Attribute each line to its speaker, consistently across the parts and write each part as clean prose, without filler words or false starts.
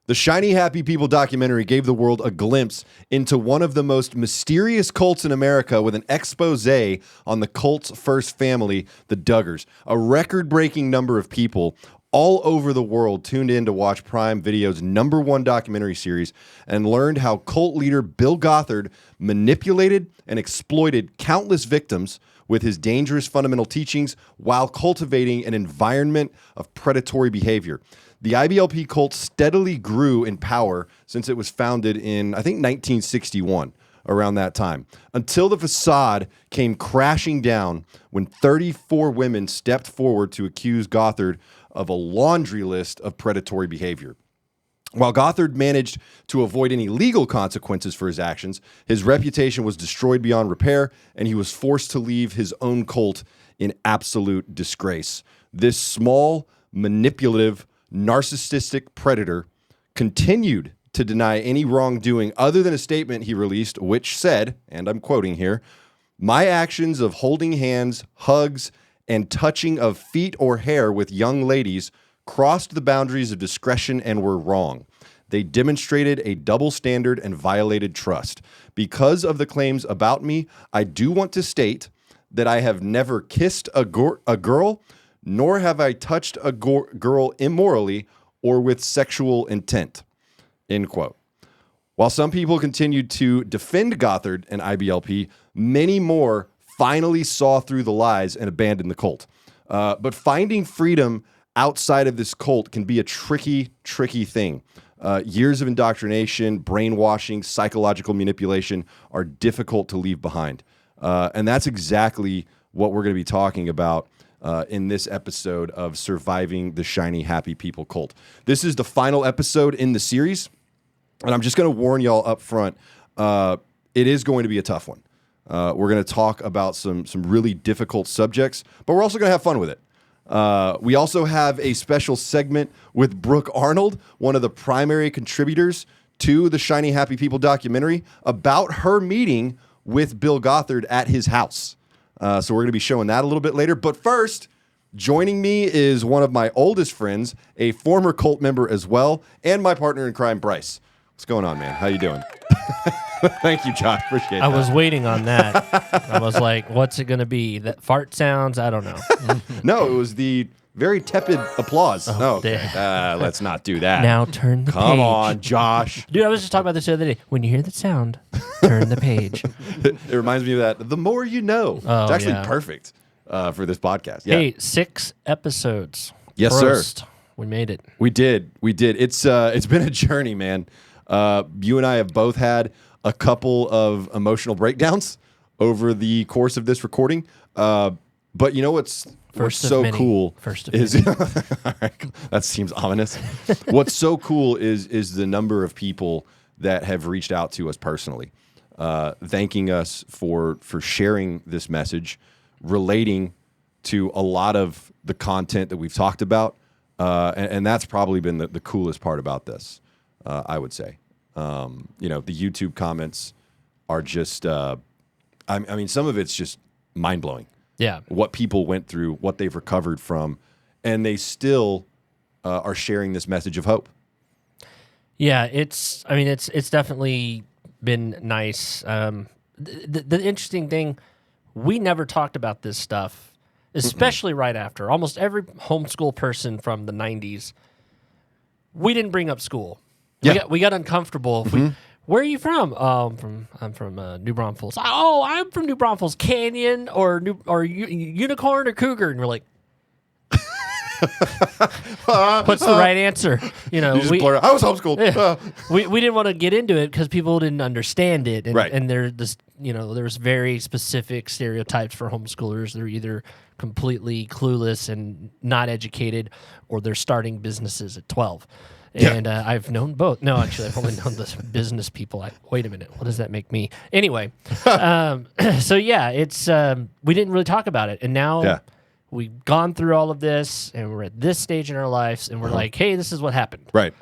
Speaker 1: The Shiny Happy People documentary gave the world a glimpse into one of the most mysterious cults in America with an expose on the cult's first family, the Duggars. A record-breaking number of people all over the world tuned in to watch Prime Video's #1 documentary series and learned how cult leader Bill Gothard manipulated and exploited countless victims with his dangerous fundamental teachings while cultivating an environment of predatory behavior. The IBLP cult steadily grew in power since it was founded in, I think, 1961, around that time, until the facade came crashing down when 34 women stepped forward to accuse Gothard of a laundry list of predatory behavior. While Gothard managed to avoid any legal consequences for his actions, his reputation was destroyed beyond repair, and he was forced to leave his own cult in absolute disgrace. This small, manipulative, narcissistic predator continued to deny any wrongdoing other than a statement he released, which said, and I'm quoting here, "My actions of holding hands, hugs, and touching of feet or hair with young ladies crossed the boundaries of discretion and were wrong. They demonstrated a double standard and violated trust. Because of the claims about me, I do want to state that I have never kissed a girl, nor have I touched a girl immorally or with sexual intent." End quote. While some people continued to defend Gothard and IBLP, many more finally saw through the lies and abandoned the cult. But finding freedom outside of this cult can be a tricky, tricky thing. Years of indoctrination, brainwashing, psychological manipulation are difficult to leave behind. And that's exactly what we're going to be talking about in this episode of Surviving the Shiny Happy People Cult. This is the final episode in the series, and I'm just going to warn y'all up front, it is going to be a tough one. We're going to talk about some really difficult subjects, but we're also going to have fun with it. We also have a special segment with Brooke Arnold, one of the primary contributors to the Shiny Happy People documentary, about her meeting with Bill Gothard at his house. So we're going to be showing that a little bit later. But first, joining me is one of my oldest friends, a former cult member as well, and my partner in crime, Bryce. What's going on, man? How you doing? Thank you, Josh. Appreciate it.
Speaker 2: I was waiting on that. I was like, what's it going to be? That fart sounds? I don't know.
Speaker 1: No, it was the very tepid applause.
Speaker 2: Oh,
Speaker 1: okay. Let's not do that.
Speaker 2: Now turn the page.
Speaker 1: Come on, Josh.
Speaker 2: Dude, I was just talking about this the other day. When you hear the sound, turn the page.
Speaker 1: It reminds me of that. The more you know.
Speaker 2: Oh,
Speaker 1: it's actually
Speaker 2: yeah.
Speaker 1: perfect for this podcast. Yeah.
Speaker 2: Hey, 6 episodes.
Speaker 1: Yes,
Speaker 2: Prost.
Speaker 1: sir.
Speaker 2: We made it.
Speaker 1: We did. It's been a journey, man. You and I have both had a couple of emotional breakdowns over the course of this recording. But you know what's so cool is all right, that seems ominous. What's so cool is the number of people that have reached out to us personally, thanking us for sharing this message, relating to a lot of the content that we've talked about, and that's probably been the coolest part about this. I would say, the YouTube comments are just, I mean, some of it's just mind blowing.
Speaker 2: Yeah.
Speaker 1: What people went through, what they've recovered from, and they still are sharing this message of hope.
Speaker 2: Yeah, it's definitely been nice. The interesting thing, we never talked about this stuff, especially right after. Almost every homeschool person from the 90s, we didn't bring up school.
Speaker 1: Yeah.
Speaker 2: We got uncomfortable. Where are you from? I'm from New Braunfels. Oh, I'm from New Braunfels. Canyon or Unicorn or Cougar? And we're like, what's the right answer?
Speaker 1: You just blur out. I was homeschooled.
Speaker 2: Yeah. We didn't want to get into it because people didn't understand it, and,
Speaker 1: right.
Speaker 2: and there's very specific stereotypes for homeschoolers. They're either completely clueless and not educated, or they're starting businesses at 12.
Speaker 1: Yeah.
Speaker 2: And I've known both. No, actually, I've only known the business people. Wait a minute. What does that make me? Anyway, so yeah, it's we didn't really talk about it. And now we've gone through all of this, and we're at this stage in our lives, and we're like, hey, this is what happened.
Speaker 1: Right.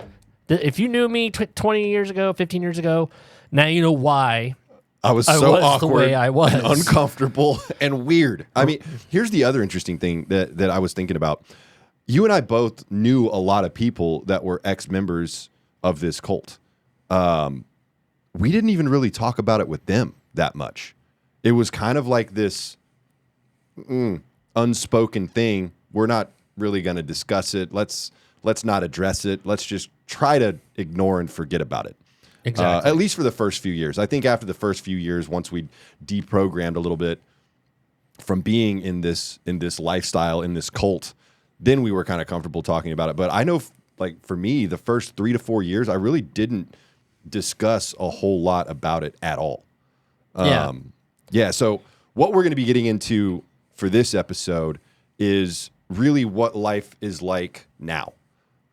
Speaker 2: If you knew me 20 years ago, 15 years ago, now you know why
Speaker 1: I was so awkward,
Speaker 2: the way I was.
Speaker 1: And uncomfortable, and weird. I mean, here's the other interesting thing that I was thinking about. You and I both knew a lot of people that were ex-members of this cult. We didn't even really talk about it with them that much. It was kind of like this unspoken thing. We're not really going to discuss it. Let's not address it. Let's just try to ignore and forget about it.
Speaker 2: Exactly.
Speaker 1: At least for the first few years. I think after the first few years, once we deprogrammed a little bit from being in this lifestyle, in this cult, then we were kind of comfortable talking about it. But I know, like for me, the first 3 to 4 years, I really didn't discuss a whole lot about it at all. Yeah. So what we're going to be getting into for this episode is really what life is like now,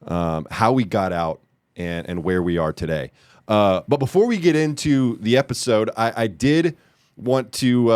Speaker 1: how we got out, and where we are today. But before we get into the episode, I did want to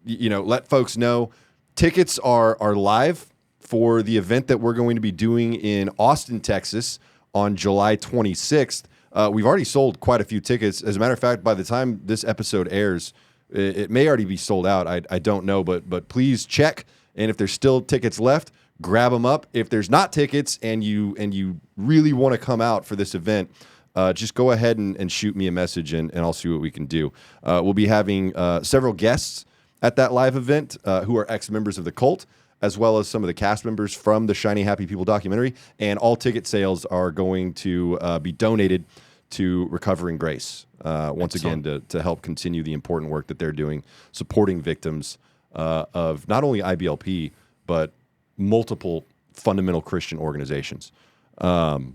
Speaker 1: let folks know tickets are live for the event that we're going to be doing in Austin, Texas on July 26th. We've already sold quite a few tickets. As a matter of fact, by the time this episode airs, it may already be sold out. I don't know, but please check. And if there's still tickets left, grab them up. If there's not tickets and you really want to come out for this event, just go ahead and shoot me a message, and I'll see what we can do. We'll be having several guests at that live event who are ex-members of the cult, as well as some of the cast members from the Shiny Happy People documentary. And all ticket sales are going to be donated to Recovering Grace, once again, to help continue the important work that they're doing, supporting victims of not only IBLP, but multiple fundamental Christian organizations. The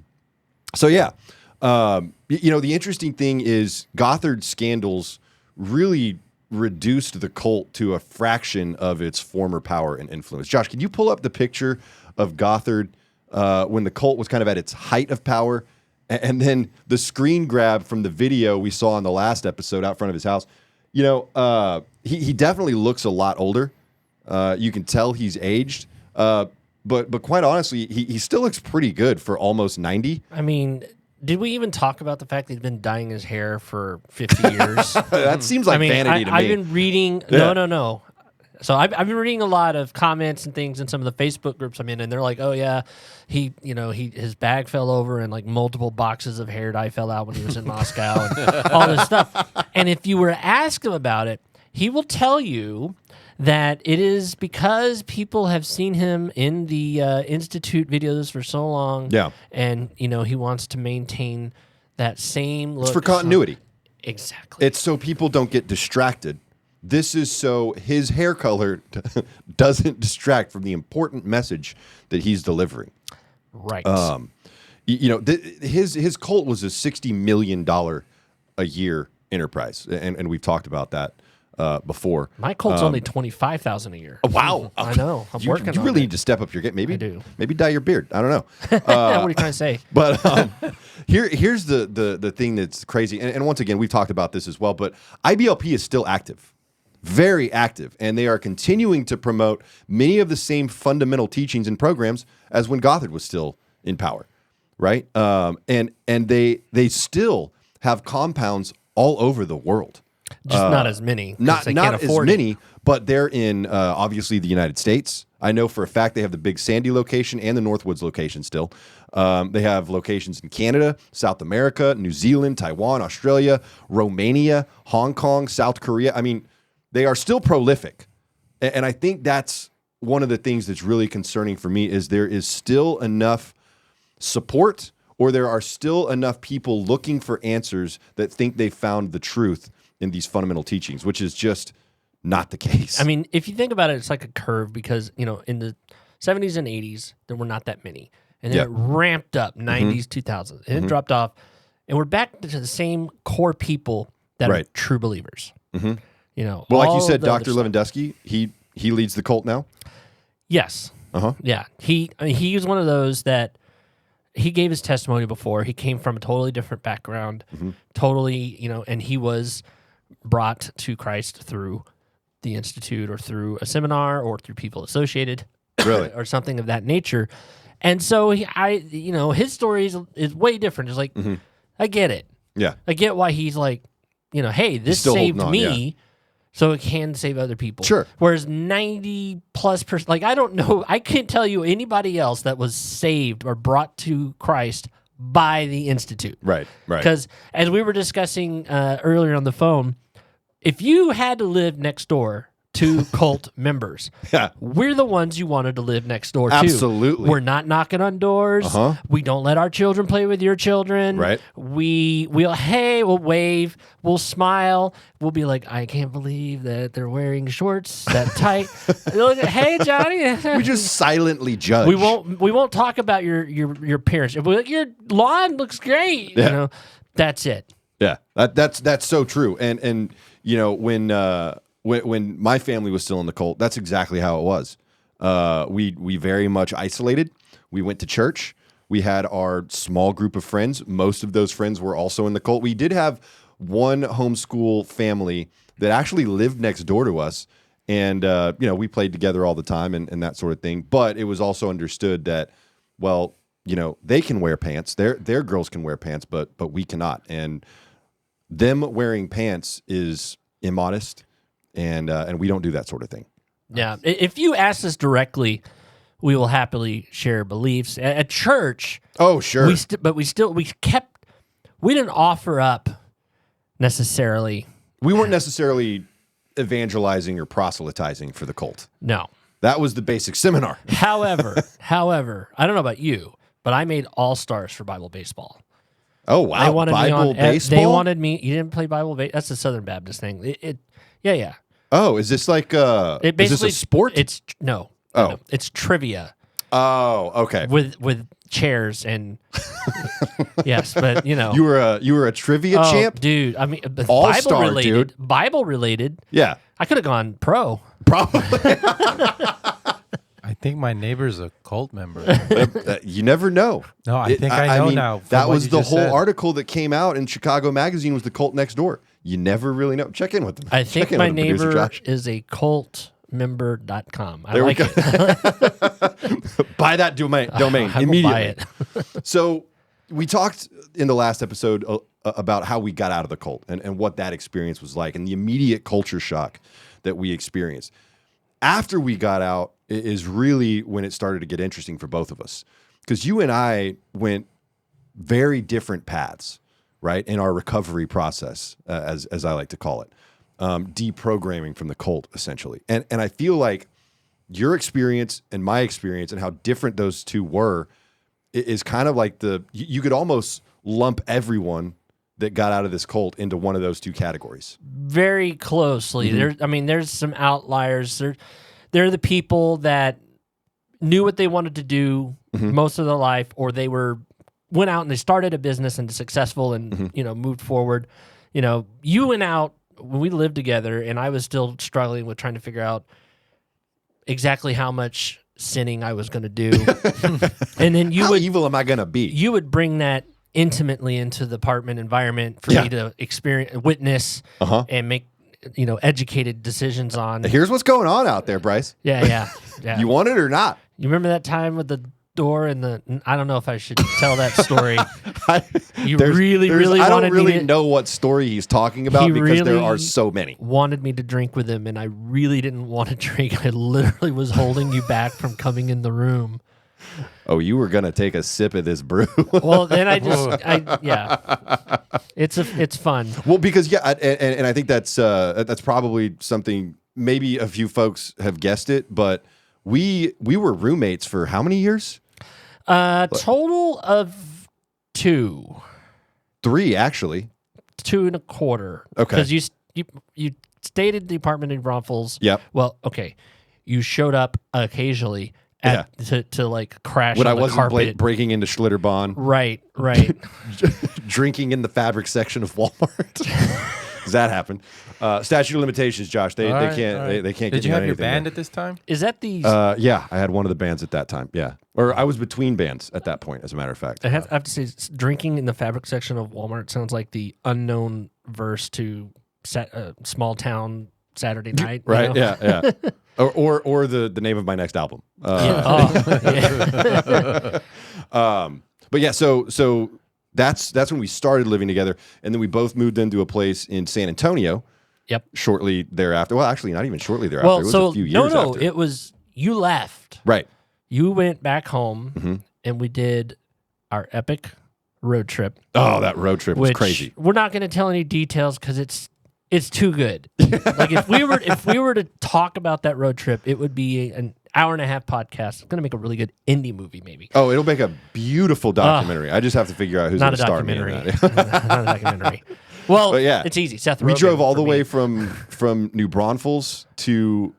Speaker 1: interesting thing is Gothard scandals really reduced the cult to a fraction of its former power and influence. Josh, can you pull up the picture of Gothard when the cult was kind of at its height of power? And then the screen grab from the video we saw in the last episode out front of his house. He definitely looks a lot older. You can tell he's aged. But quite honestly, he still looks pretty good for almost 90.
Speaker 2: I mean, did we even talk about the fact that he's been dyeing his hair for 50 years?
Speaker 1: That seems like vanity to me.
Speaker 2: I've been reading...
Speaker 1: Yeah.
Speaker 2: No. So I've been reading a lot of comments and things in some of the Facebook groups I'm in, and they're like, "Oh yeah, his bag fell over and like multiple boxes of hair dye fell out when he was in Moscow and all this stuff." And if you were to ask him about it, he will tell you that it is because people have seen him in the Institute videos for so long.
Speaker 1: Yeah,
Speaker 2: and he wants to maintain that same look.
Speaker 1: It's for continuity.
Speaker 2: Exactly.
Speaker 1: It's so people don't get distracted. This is so his hair color doesn't distract from the important message that he's delivering.
Speaker 2: Right.
Speaker 1: His cult was a $60 million a year enterprise, and we've talked about that before.
Speaker 2: My cult's only $25,000 a year.
Speaker 1: Wow.
Speaker 2: I know. I'm working on it.
Speaker 1: You really need to step up your game. Maybe
Speaker 2: I do.
Speaker 1: Maybe dye your beard. I don't know.
Speaker 2: What are you trying to say?
Speaker 1: But here's the thing that's crazy. And once again, we've talked about this as well, but IBLP is still active. Very active, and they are continuing to promote many of the same fundamental teachings and programs as when Gothard was still in power, right? And they still have compounds all over the world.
Speaker 2: Just not as many.
Speaker 1: Not as many,
Speaker 2: it.
Speaker 1: but they're in obviously the United States. I know for a fact they have the Big Sandy location and the Northwoods location still. They have locations in Canada, South America, New Zealand, Taiwan, Australia, Romania, Hong Kong, South Korea. I mean, they are still prolific. And I think that's one of the things that's really concerning for me is there is still enough support, or there are still enough people looking for answers that think they found the truth in these fundamental teachings, which is just not the case.
Speaker 2: I mean, if you think about it, it's like a curve because, in the 70s and 80s, there were not that many. And then it ramped up, 90s, 2000s. And it dropped off. And we're back to the same core people that are true believers.
Speaker 1: Mm-hmm. Well, like you said, Dr. Lewandowski, he leads the cult now?
Speaker 2: Yes.
Speaker 1: Uh-huh.
Speaker 2: Yeah. He was one of those that he gave his testimony before. He came from a totally different background, totally, and he was brought to Christ through the Institute or through a seminar or through people associated
Speaker 1: really?
Speaker 2: or something of that nature. And so his story is way different. It's like, I get it.
Speaker 1: Yeah.
Speaker 2: I get why he's like, hey, this saved me. So it can save other people.
Speaker 1: Sure.
Speaker 2: Whereas 90+%, I don't know, I can't tell you anybody else that was saved or brought to Christ by the Institute.
Speaker 1: Right.
Speaker 2: Because as we were discussing earlier on the phone, if you had to live next door to cult members, we're the ones you wanted to live next door to.
Speaker 1: Absolutely.
Speaker 2: We're not knocking on doors. We don't let our children play with your children.
Speaker 1: Right.
Speaker 2: We'll wave, we'll smile, we'll be like, I can't believe that they're wearing shorts that tight. Hey, Johnny.
Speaker 1: We just silently judge.
Speaker 2: We won't talk about your parents. We're like, your lawn looks great.
Speaker 1: Yeah.
Speaker 2: You know, that's it.
Speaker 1: Yeah, that's so true. And you know, when my family was still in the cult, that's exactly how it was. We very much isolated. We went to church. We had our small group of friends. Most of those friends were also in the cult. We did have one homeschool family that actually lived next door to us. And, you know, we played together all the time and that sort of thing. But it was also understood that, well, you know, they can wear pants. Their girls can wear pants, but we cannot. And them wearing pants is immodest. And we don't do that sort of thing.
Speaker 2: Yeah. If you ask us directly, we will happily share beliefs. At church,
Speaker 1: oh, sure.
Speaker 2: we didn't offer up necessarily.
Speaker 1: We weren't necessarily evangelizing or proselytizing for the cult.
Speaker 2: No.
Speaker 1: That was the basic seminar.
Speaker 2: However, I don't know about you, but I made all-stars for Bible baseball.
Speaker 1: Oh, wow.
Speaker 2: They wanted
Speaker 1: Bible
Speaker 2: me on,
Speaker 1: baseball?
Speaker 2: They wanted me. You didn't play Bible baseball? That's a Southern Baptist thing. Yeah.
Speaker 1: Oh, is this like is this a sport?
Speaker 2: It's no.
Speaker 1: Oh.
Speaker 2: No, it's trivia.
Speaker 1: Oh, okay.
Speaker 2: With chairs and yes, but you know.
Speaker 1: You were a trivia champ?
Speaker 2: Dude. I mean,
Speaker 1: All-star,
Speaker 2: Bible related.
Speaker 1: dude.
Speaker 2: Bible related.
Speaker 1: Yeah.
Speaker 2: I could have gone pro.
Speaker 1: Probably.
Speaker 3: I think my neighbor's a cult member.
Speaker 1: You never know.
Speaker 3: No, I think I know
Speaker 1: mean,
Speaker 3: now.
Speaker 1: That was the whole article that came out in Chicago Magazine was the cult next door. You never really know. Check in with them.
Speaker 2: I think
Speaker 1: Check in
Speaker 2: my
Speaker 1: with them, producer
Speaker 2: neighbor
Speaker 1: Josh.
Speaker 2: is a cultmember.com. I
Speaker 1: There
Speaker 2: like
Speaker 1: we go.
Speaker 2: it.
Speaker 1: Buy that domain
Speaker 2: I will
Speaker 1: immediately.
Speaker 2: buy it.
Speaker 1: So we talked in the last episode about how we got out of the cult and what that experience was like and the immediate culture shock that we experienced. After we got out is really when it started to get interesting for both of us. Because you and I went very different paths, right, in our recovery process, as I like to call it. Deprogramming from the cult, essentially. And I feel like your experience and my experience and how different those two were is kind of like you could almost lump everyone that got out of this cult into one of those two categories.
Speaker 2: Very closely. There's some outliers. They're the people that knew what they wanted to do most of their life, or they went out and they started a business and successful and moved forward. You know, you went out when we lived together, and I was still struggling with trying to figure out exactly how much sinning I was going to do. And then
Speaker 1: how evil am I going to be?
Speaker 2: You would bring that intimately into the apartment environment for me to witness, and make educated decisions on.
Speaker 1: Here's what's going on out there, Bryce.
Speaker 2: Yeah.
Speaker 1: You want it or not?
Speaker 2: You remember that time with the door and I don't know if I should tell that story. I
Speaker 1: don't really know what story he's talking about because there are so many.
Speaker 2: Wanted me to drink with him, and I really didn't want to drink. I literally was holding you back from coming in the room.
Speaker 1: Oh, you were gonna take a sip of this brew.
Speaker 2: Well, then it's fun.
Speaker 1: Well, because and I think that's probably something. Maybe a few folks have guessed it, but we were roommates for how many years?
Speaker 2: Total of 2.
Speaker 1: 3, actually.
Speaker 2: 2 and a quarter.
Speaker 1: Okay.
Speaker 2: Because you stayed at the apartment in Rumpels.
Speaker 1: Yep.
Speaker 2: Well, okay. You showed up occasionally to like crash
Speaker 1: when
Speaker 2: on
Speaker 1: I
Speaker 2: the
Speaker 1: wasn't
Speaker 2: carpet.
Speaker 1: breaking into Schlitterbahn.
Speaker 2: Right.
Speaker 1: Drinking in the fabric section of Walmart. Does that happen? Statute of limitations, Josh. They can't. They can't.
Speaker 3: Did you have your band
Speaker 1: there.
Speaker 3: at this time?
Speaker 2: Is that the?
Speaker 1: Yeah, I had one of the bands at that time. Yeah, or I was between bands at that point. As a matter of fact,
Speaker 2: I have to say, drinking in the fabric section of Walmart sounds like the unknown verse to Small Town Saturday Night.
Speaker 1: Right? Yeah. or the name of my next album. But yeah, so that's when we started living together, and then we both moved into a place in San Antonio.
Speaker 2: Yep.
Speaker 1: Shortly thereafter. Well, actually, not even shortly thereafter.
Speaker 2: Well,
Speaker 1: it was
Speaker 2: so
Speaker 1: a few years after.
Speaker 2: It was you left.
Speaker 1: Right.
Speaker 2: You went back home, and we did our epic road trip.
Speaker 1: Oh, that road trip was
Speaker 2: Which
Speaker 1: crazy.
Speaker 2: we're not going to tell any details because it's too good. Like if we were to talk about that road trip, it would be an hour and a half podcast. It's going to make a really good indie movie, maybe.
Speaker 1: Oh, it'll make a beautiful documentary. I just have to figure out who's going to star me in that.
Speaker 2: Not a documentary. Well,
Speaker 1: But yeah,
Speaker 2: it's easy. Seth
Speaker 1: we
Speaker 2: Rogen
Speaker 1: drove all
Speaker 2: for
Speaker 1: the
Speaker 2: me.
Speaker 1: way from New Braunfels to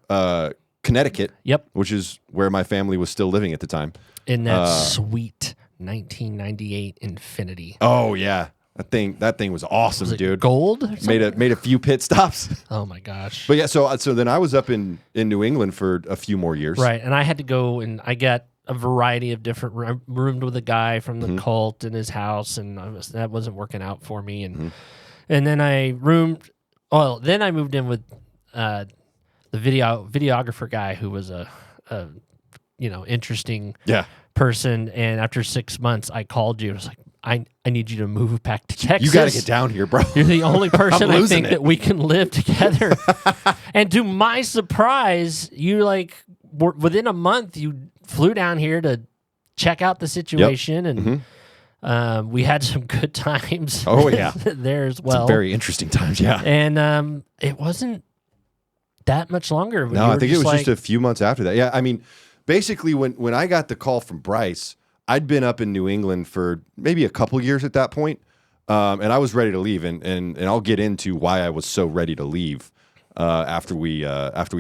Speaker 1: Connecticut.
Speaker 2: Yep.
Speaker 1: Which is where my family was still living at the time.
Speaker 2: In that sweet 1998 Infinity.
Speaker 1: Oh yeah, that thing was awesome,
Speaker 2: Was it
Speaker 1: dude.
Speaker 2: gold? Or something?
Speaker 1: Made a few pit stops.
Speaker 2: Oh my gosh.
Speaker 1: But yeah, so then I was up in New England for a few more years.
Speaker 2: Right, and I had to go and I got a variety of different. I roomed with a guy from the cult in his house, and that wasn't working out for me. And then I roomed. Well, then I moved in with the videographer guy who was a interesting person. And after 6 months, I called you. And I was like, I need you to move back to Texas.
Speaker 1: You got to get down here, bro.
Speaker 2: You're the only person I
Speaker 1: losing
Speaker 2: think
Speaker 1: it.
Speaker 2: that we can live together. And to my surprise, you were within a month, you flew down here to check out the situation, and we had some good times.
Speaker 1: Oh, yeah.
Speaker 2: there as well.
Speaker 1: Some very interesting times, yeah.
Speaker 2: And it wasn't that much longer.
Speaker 1: No, I think it was just a few months after that. Yeah, I mean, basically when I got the call from Bryce, I'd been up in New England for maybe a couple years at that point, and I was ready to leave. And I'll get into why I was so ready to leave after we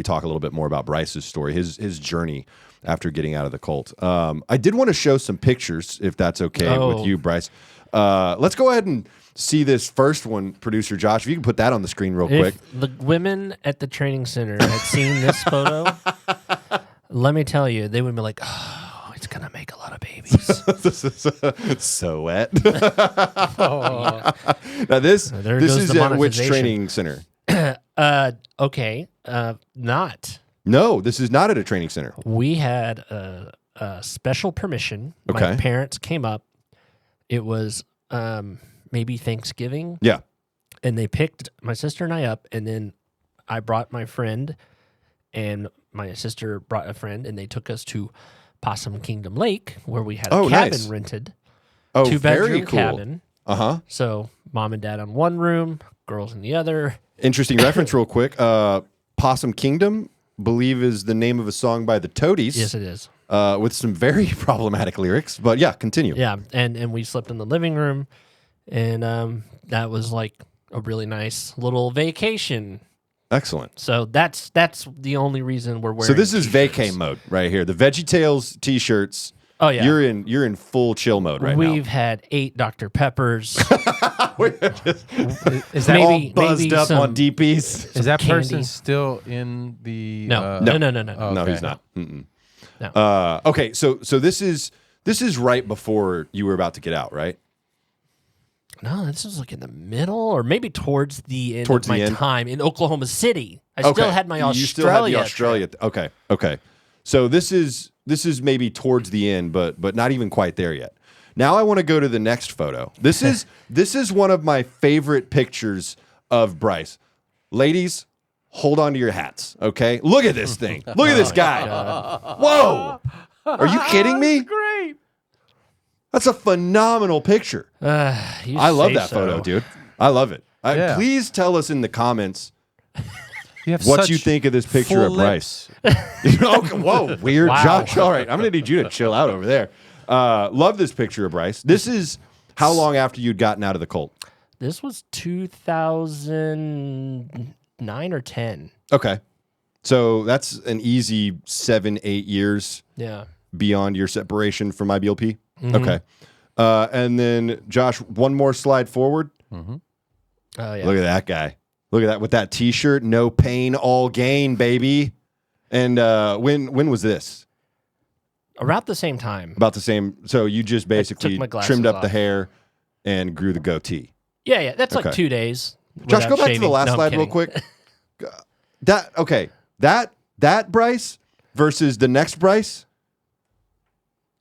Speaker 1: talk a little bit more about Bryce's story, his journey after getting out of the cult. I did want to show some pictures, if that's okay with you, Bryce. Let's go ahead and see this first one, producer Josh. If you can put that on the screen real quick.
Speaker 2: If the women at the training center had seen this photo, let me tell you, they would be like, "Oh, it's gonna make a lot of babies."
Speaker 1: This is so wet. Now this
Speaker 2: goes
Speaker 1: is
Speaker 2: the
Speaker 1: at which
Speaker 2: monetization.
Speaker 1: training center?
Speaker 2: Okay, not.
Speaker 1: No, this is not at a training center.
Speaker 2: We had a special permission. My
Speaker 1: Okay.
Speaker 2: parents came up. It was maybe Thanksgiving,
Speaker 1: Yeah.
Speaker 2: and they picked my sister and I up, and then I brought my friend, and my sister brought a friend, and they took us to Possum Kingdom Lake, where we had a cabin
Speaker 1: nice.
Speaker 2: rented,
Speaker 1: Oh,
Speaker 2: 2-bedroom
Speaker 1: very cool.
Speaker 2: cabin.
Speaker 1: Uh-huh.
Speaker 2: So mom and dad on one room, girls in the other.
Speaker 1: Interesting reference real quick. Possum Kingdom, believe is the name of a song by the Toadies.
Speaker 2: Yes, it is.
Speaker 1: With some very problematic lyrics. But yeah, continue.
Speaker 2: Yeah, and we slept in the living room, and that was like a really nice little vacation.
Speaker 1: Excellent.
Speaker 2: So that's the only reason we're wearing.
Speaker 1: So this is
Speaker 2: t-shirts.
Speaker 1: vacay mode right here. The VeggieTales t-shirts.
Speaker 2: Oh yeah,
Speaker 1: You're in full chill mode right
Speaker 2: We've had 8 Dr. Peppers.
Speaker 1: now.
Speaker 3: Is that
Speaker 2: Maybe-
Speaker 1: all buzzed
Speaker 2: maybe
Speaker 1: up
Speaker 2: some-
Speaker 1: on DPs.
Speaker 3: is that
Speaker 2: candy.
Speaker 3: person still in the?
Speaker 2: No.
Speaker 1: No.
Speaker 2: No.
Speaker 3: Oh,
Speaker 1: No,
Speaker 3: okay.
Speaker 1: he's not. Mm-mm.
Speaker 2: No.
Speaker 1: Okay, so this is right before you were about to get out, right?
Speaker 2: No, this was like in the middle, or maybe towards the end
Speaker 1: Towards
Speaker 2: of my
Speaker 1: the end?
Speaker 2: time in Oklahoma City. I
Speaker 1: Okay.
Speaker 2: still had my Australia.
Speaker 1: You still had the
Speaker 2: trip.
Speaker 1: Australia. Okay. So this is maybe towards the end, but not even quite there yet. Now I want to go to the next photo. This is one of my favorite pictures of Bryce. Ladies, hold on to your hats, okay? Look at this thing. Look at this guy. Whoa! Are you kidding me?
Speaker 3: Great.
Speaker 1: That's a phenomenal picture.
Speaker 2: You
Speaker 1: I love
Speaker 2: say
Speaker 1: that
Speaker 2: so.
Speaker 1: photo, dude. I love it.
Speaker 3: Yeah.
Speaker 1: Please tell us in the comments
Speaker 3: You have
Speaker 1: what
Speaker 3: such
Speaker 1: you think of this picture of
Speaker 3: full
Speaker 1: Bryce.
Speaker 3: lips.
Speaker 1: Okay, whoa, weird,
Speaker 2: Wow.
Speaker 1: Josh. All right, I'm going to need you to chill out over there. Love this picture of Bryce. This is how long after you'd gotten out of the cult?
Speaker 2: This was 2009 or 10.
Speaker 1: Okay. So that's an easy 7-8 years
Speaker 2: Yeah.
Speaker 1: beyond your separation from IBLP.
Speaker 2: Mm-hmm.
Speaker 1: Okay. And then, Josh, one more slide forward.
Speaker 2: Oh yeah.
Speaker 1: Look at that guy. Look at that with that T-shirt. No pain, all gain, baby. And when was this?
Speaker 2: Around the same time.
Speaker 1: About the same. So you just basically
Speaker 2: my glasses
Speaker 1: trimmed up the
Speaker 2: off.
Speaker 1: hair and grew the goatee.
Speaker 2: Yeah. That's like
Speaker 1: Okay.
Speaker 2: 2 days.
Speaker 1: Josh, go
Speaker 2: without
Speaker 1: back to the
Speaker 2: shaving.
Speaker 1: last
Speaker 2: No, I'm
Speaker 1: slide real
Speaker 2: kidding.
Speaker 1: quick. That Bryce versus the next Bryce.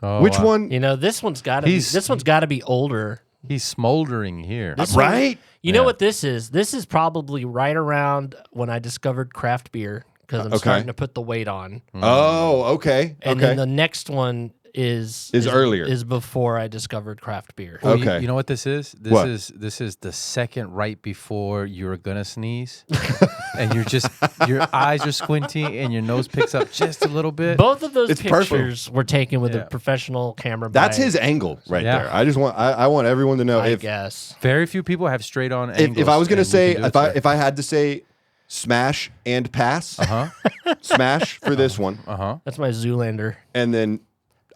Speaker 3: Oh,
Speaker 1: Which one?
Speaker 2: You know, this one's got to be.
Speaker 3: He's-
Speaker 2: This one's got to be older.
Speaker 3: He's smoldering here.
Speaker 2: This one-
Speaker 1: Right?
Speaker 2: You know
Speaker 3: Yeah.
Speaker 2: what this is? This is probably right around when I discovered craft beer because I'm
Speaker 1: Okay.
Speaker 2: starting to put the weight on.
Speaker 1: Oh, okay.
Speaker 2: And
Speaker 1: okay.
Speaker 2: then the next one is
Speaker 1: earlier.
Speaker 2: Is before I discovered craft beer.
Speaker 3: Well,
Speaker 1: Okay.
Speaker 3: You know what this is? This is the second right before you're gonna sneeze, and your eyes are squinty and your nose picks up just a little bit.
Speaker 2: Both of those
Speaker 1: It's
Speaker 2: pictures
Speaker 1: perfect.
Speaker 2: were taken with
Speaker 3: Yeah.
Speaker 2: a professional camera.
Speaker 1: That's
Speaker 2: by,
Speaker 1: his angle right
Speaker 3: Yeah.
Speaker 1: there. I want everyone to know
Speaker 2: I
Speaker 1: if
Speaker 2: guess.
Speaker 3: Very few people have straight on angles.
Speaker 1: if I was gonna
Speaker 3: and you
Speaker 1: say
Speaker 3: can do it,
Speaker 1: if I had to say smash and pass, smash for this one,
Speaker 2: That's my Zoolander.
Speaker 1: and then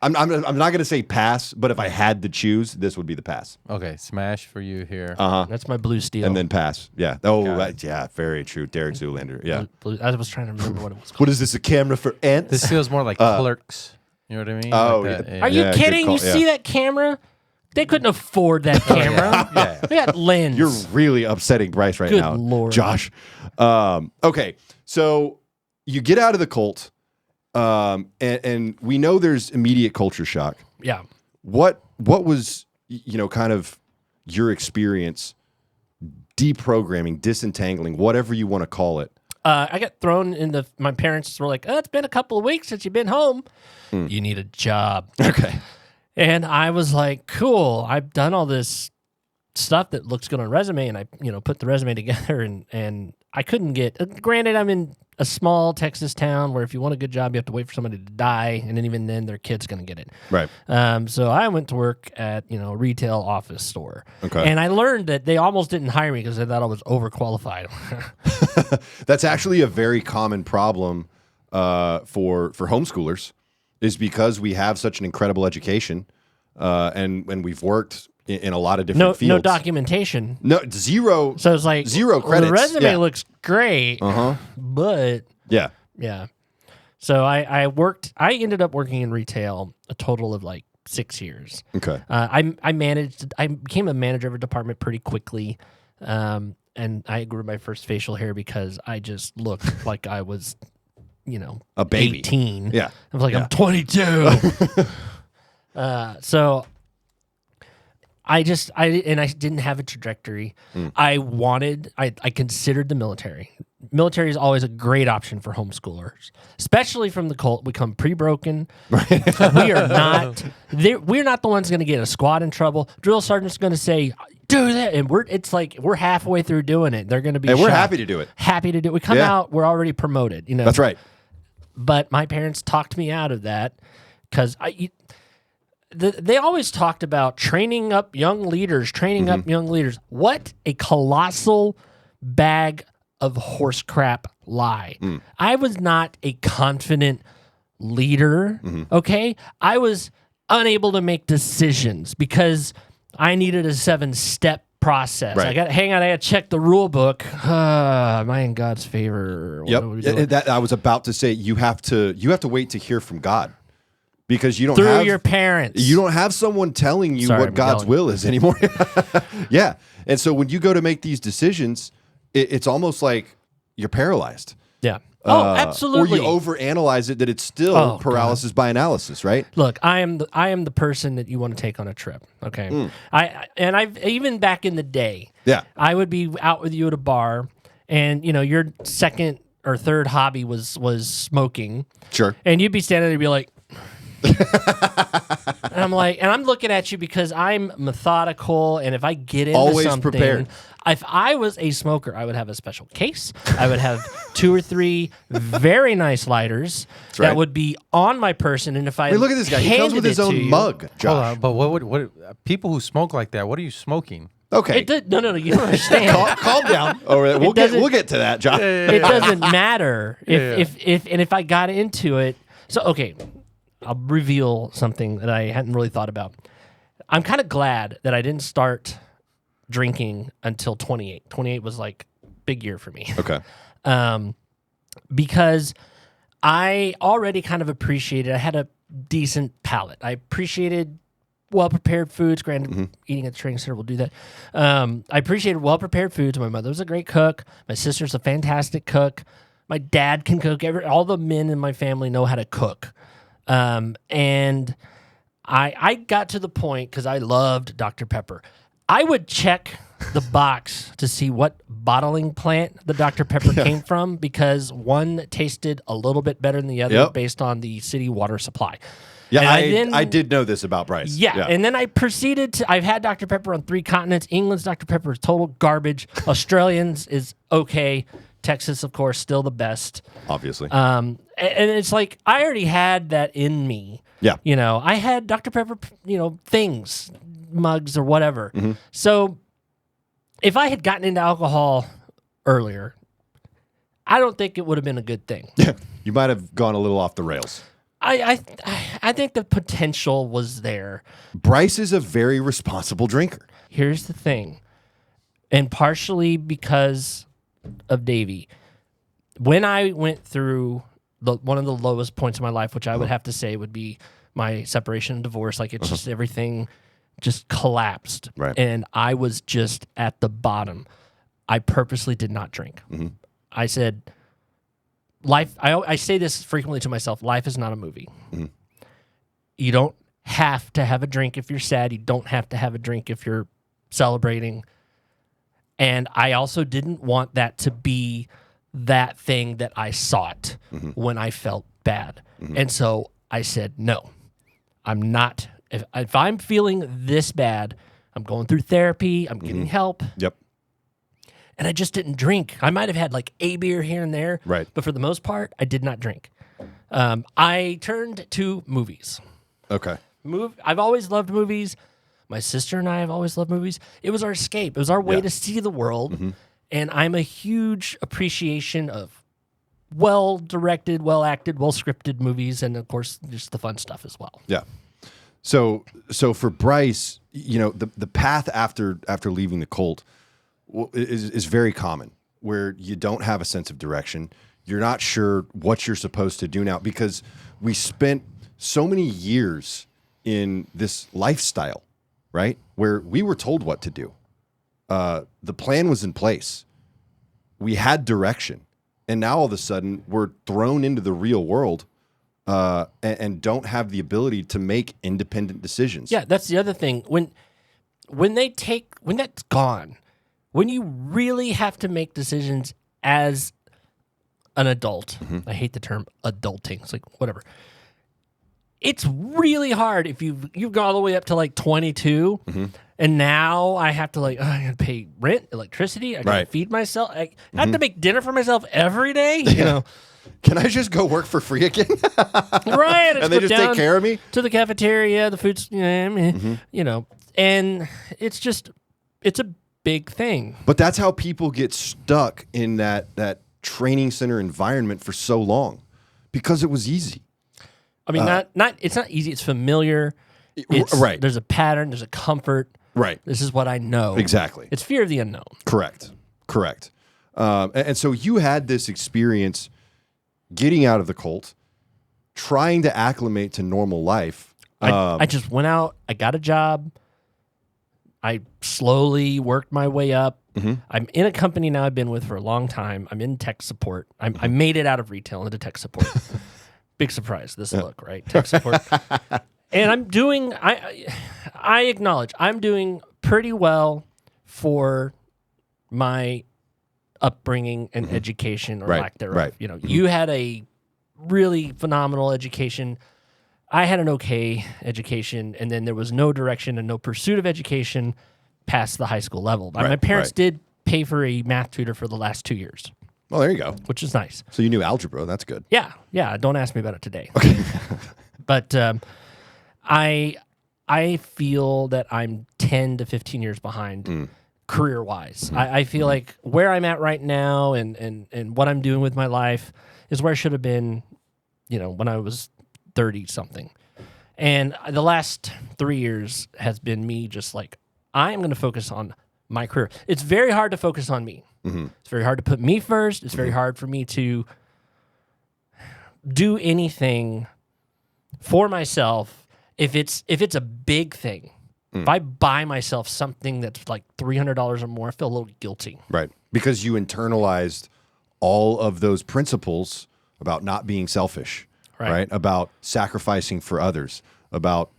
Speaker 1: I'm not gonna say pass, but if I had to choose, this would be the pass.
Speaker 3: Okay, smash for you here.
Speaker 2: That's my Blue Steel.
Speaker 1: And then pass. Yeah. Oh,
Speaker 3: Got it.
Speaker 1: yeah. Very true. Derek Zoolander. Yeah.
Speaker 2: I was trying to remember what it was called.
Speaker 1: What is this? A camera for ants?
Speaker 3: This feels more like Clerks. You know what I mean?
Speaker 1: Oh,
Speaker 3: Like that,
Speaker 1: yeah.
Speaker 2: Are you
Speaker 1: Yeah, good
Speaker 2: kidding?
Speaker 1: call,
Speaker 2: You
Speaker 1: yeah.
Speaker 2: see that camera? They couldn't afford that camera.
Speaker 3: Yeah.
Speaker 2: They got lens.
Speaker 1: You're really upsetting Bryce right
Speaker 2: Good
Speaker 1: now,
Speaker 2: Lord.
Speaker 1: Josh. Okay, so you get out of the cult, and we know there's immediate culture shock.
Speaker 2: yeah.
Speaker 1: What was kind of your experience deprogramming, disentangling, whatever you want to call it?
Speaker 2: I got thrown in the. My parents were like, "Oh, it's been a couple of weeks since you've been home. You need a job."
Speaker 1: Okay.
Speaker 2: And I was like, "Cool. I've done all this stuff that looks good on a resume," and I, put the resume together, and I couldn't get. Granted, I'm in a small Texas town where if you want a good job, you have to wait for somebody to die, and then even then, their kid's going to get it.
Speaker 1: Right.
Speaker 2: So I went to work at a retail office store,
Speaker 1: Okay.
Speaker 2: and I learned that they almost didn't hire me because they thought I was overqualified.
Speaker 1: That's actually a very common problem for homeschoolers, is because we have such an incredible education, and we've worked in a lot of different fields.
Speaker 2: No documentation.
Speaker 1: No, zero.
Speaker 2: So it's like
Speaker 1: Zero
Speaker 2: well,
Speaker 1: credits.
Speaker 2: the resume
Speaker 1: Yeah.
Speaker 2: looks great, but
Speaker 1: Yeah.
Speaker 2: yeah. So I ended up working in retail a total of like 6 years.
Speaker 1: Okay.
Speaker 2: I became a manager of a department pretty quickly, and I grew my first facial hair because I just looked like I was,
Speaker 1: A baby.
Speaker 2: 18.
Speaker 1: Yeah.
Speaker 2: I was like,
Speaker 1: Yeah.
Speaker 2: I'm 22. So I didn't have a trajectory. I considered the military. Military is always a great option for homeschoolers, especially from the cult. We come pre-broken. We're not the ones going to get a squad in trouble. Drill sergeant's going to say, do that. And we're halfway through doing it. They're going to be
Speaker 1: And we're
Speaker 2: shocked.
Speaker 1: happy to do it.
Speaker 2: Happy to do it. We come
Speaker 1: Yeah.
Speaker 2: out, we're already promoted.
Speaker 1: That's right.
Speaker 2: But my parents talked me out of that because they always talked about training up young leaders, What a colossal bag of horse crap lie. I was not a confident leader, okay? I was unable to make decisions because I needed a 7-step process.
Speaker 1: Right.
Speaker 2: I got to check the rule book. Am I in God's favor? What are we doing?
Speaker 1: Yep. That I was about to say, you have to wait to hear from God, because you don't
Speaker 2: Through
Speaker 1: have
Speaker 2: your parents.
Speaker 1: You don't have someone telling you
Speaker 2: Sorry,
Speaker 1: what
Speaker 2: I'm
Speaker 1: God's
Speaker 2: yelling.
Speaker 1: will is anymore. Yeah. And so when you go to make these decisions, it's almost like you're paralyzed.
Speaker 2: Yeah. Oh, absolutely.
Speaker 1: Or you overanalyze it, that it's still paralysis by analysis, right?
Speaker 2: Look, I am the person that you want to take on a trip. Okay. I've even back in the day,
Speaker 1: Yeah.
Speaker 2: I would be out with you at a bar, and your second or third hobby was smoking,
Speaker 1: Sure.
Speaker 2: and you'd be standing there and be like, and I'm like, and I'm looking at you because I'm methodical, and if I get into
Speaker 1: Always
Speaker 2: something,
Speaker 1: prepared.
Speaker 2: if I was a smoker, I would have a special case. I would have 2 or 3 very nice lighters
Speaker 1: right.
Speaker 2: that would be on my person, and if I
Speaker 1: I mean, look at this guy. He comes with his own mug,
Speaker 3: Hold
Speaker 1: Josh.
Speaker 3: on, but what people who smoke like that? What are you smoking?
Speaker 1: Okay.
Speaker 2: No, you don't understand.
Speaker 1: Calm down. All right, we'll get to that, Josh.
Speaker 2: It doesn't matter if I got into it. So okay, I'll reveal something that I hadn't really thought about. I'm kind of glad that I didn't start drinking until 28. 28 was like big year for me.
Speaker 1: Okay.
Speaker 2: Because I already kind of appreciated, I had a decent palate. I appreciated well-prepared foods. Granted, eating at the training center will do that. I appreciated well-prepared foods. My mother was a great cook. My sister's a fantastic cook. My dad can cook. All the men in my family know how to cook. And I got to the point, because I loved Dr. Pepper, I would check the box to see what bottling plant the Dr. Pepper came from, because one tasted a little bit better than the other based on the city water supply.
Speaker 1: Yeah,
Speaker 2: And
Speaker 1: I did know this about Bryce.
Speaker 2: Yeah, and then I proceeded to. I've had Dr. Pepper on 3 continents. England's Dr. Pepper is total garbage. Australians is okay. Texas, of course, still the best.
Speaker 1: Obviously.
Speaker 2: And it's like I already had that in me.
Speaker 1: Yeah.
Speaker 2: You know, I had Dr. Pepper, things, mugs or whatever.
Speaker 1: Mm-hmm.
Speaker 2: So if I had gotten into alcohol earlier, I don't think it would have been a good thing.
Speaker 1: Yeah. You might have gone a little off the rails.
Speaker 2: I think the potential was there.
Speaker 1: Bryce is a very responsible drinker.
Speaker 2: Here's the thing, and partially because of Davey, when I went through one of the lowest points of my life, which I would have to say would be my separation and divorce, like it's just everything just collapsed,
Speaker 1: Right.
Speaker 2: and I was just at the bottom. I purposely did not drink.
Speaker 1: Mm-hmm.
Speaker 2: I said, life. I say this frequently to myself. Life is not a movie.
Speaker 1: Mm-hmm.
Speaker 2: You don't have to have a drink if you're sad. You don't have to have a drink if you're celebrating. And I also didn't want that to be that thing that I sought when I felt bad. And so I said, no, I'm not. If I'm feeling this bad, I'm going through therapy. I'm getting help.
Speaker 1: Yep.
Speaker 2: And I just didn't drink. I might have had like a beer here and there.
Speaker 1: Right.
Speaker 2: But for the most part, I did not drink. I turned to movies.
Speaker 1: Okay.
Speaker 2: I've always loved movies. My sister and I have always loved movies. It was our escape. It was our way to see the world. And I'm a huge appreciation of well-directed, well-acted, well-scripted movies. And, of course, just the fun stuff as well.
Speaker 1: Yeah. So for Bryce, the path after leaving the cult is very common, where you don't have a sense of direction. You're not sure what you're supposed to do now, because we spent so many years in this lifestyle, right? Where we were told what to do. The plan was in place. We had direction. And now all of a sudden we're thrown into the real world and don't have the ability to make independent decisions.
Speaker 2: Yeah, that's the other thing. When that's gone, when you really have to make decisions as an adult, I hate the term adulting. It's like, whatever. It's really hard if you've gone all the way up to like 22, and now I have to I gotta pay rent, electricity, I gotta feed myself. I have to make dinner for myself every day.
Speaker 1: Can I just go work for free again?
Speaker 2: Right.
Speaker 1: And they just take care of me?
Speaker 2: To the cafeteria, the food's, and it's a big thing.
Speaker 1: But that's how people get stuck in that training center environment for so long, because it was easy.
Speaker 2: I mean, it's not easy. It's familiar.
Speaker 1: Right.
Speaker 2: There's a pattern. There's a comfort.
Speaker 1: Right.
Speaker 2: This is what I know.
Speaker 1: Exactly.
Speaker 2: It's fear of the unknown.
Speaker 1: Correct. And so you had this experience getting out of the cult, trying to acclimate to normal life.
Speaker 2: I just went out. I got a job. I slowly worked my way up. I'm in a company now I've been with for a long time. I'm in tech support. I made it out of retail into tech support. Big surprise, this look, right? Tech support. And I'm doing, I acknowledge, I'm doing pretty well for my upbringing and education or lack thereof.
Speaker 1: Right.
Speaker 2: You had a really phenomenal education. I had an okay education, and then there was no direction and no pursuit of education past the high school level. My parents did pay for a math tutor for the last 2 years.
Speaker 1: Well, there you go.
Speaker 2: Which is nice.
Speaker 1: So you knew algebra. That's good.
Speaker 2: Yeah. Don't ask me about it today.
Speaker 1: Okay.
Speaker 2: But I feel that I'm 10 to 15 years behind career-wise. I feel like where I'm at right now and what I'm doing with my life is where I should have been, when I was 30-something. And the last 3 years has been me just like, I'm going to focus on my career. It's very hard to focus on me. It's very hard to put me first. It's very hard for me to do anything for myself if it's a big thing. If I buy myself something that's like $300 or more, I feel a little guilty.
Speaker 1: Right. Because you internalized all of those principles about not being selfish, right? About sacrificing for others, about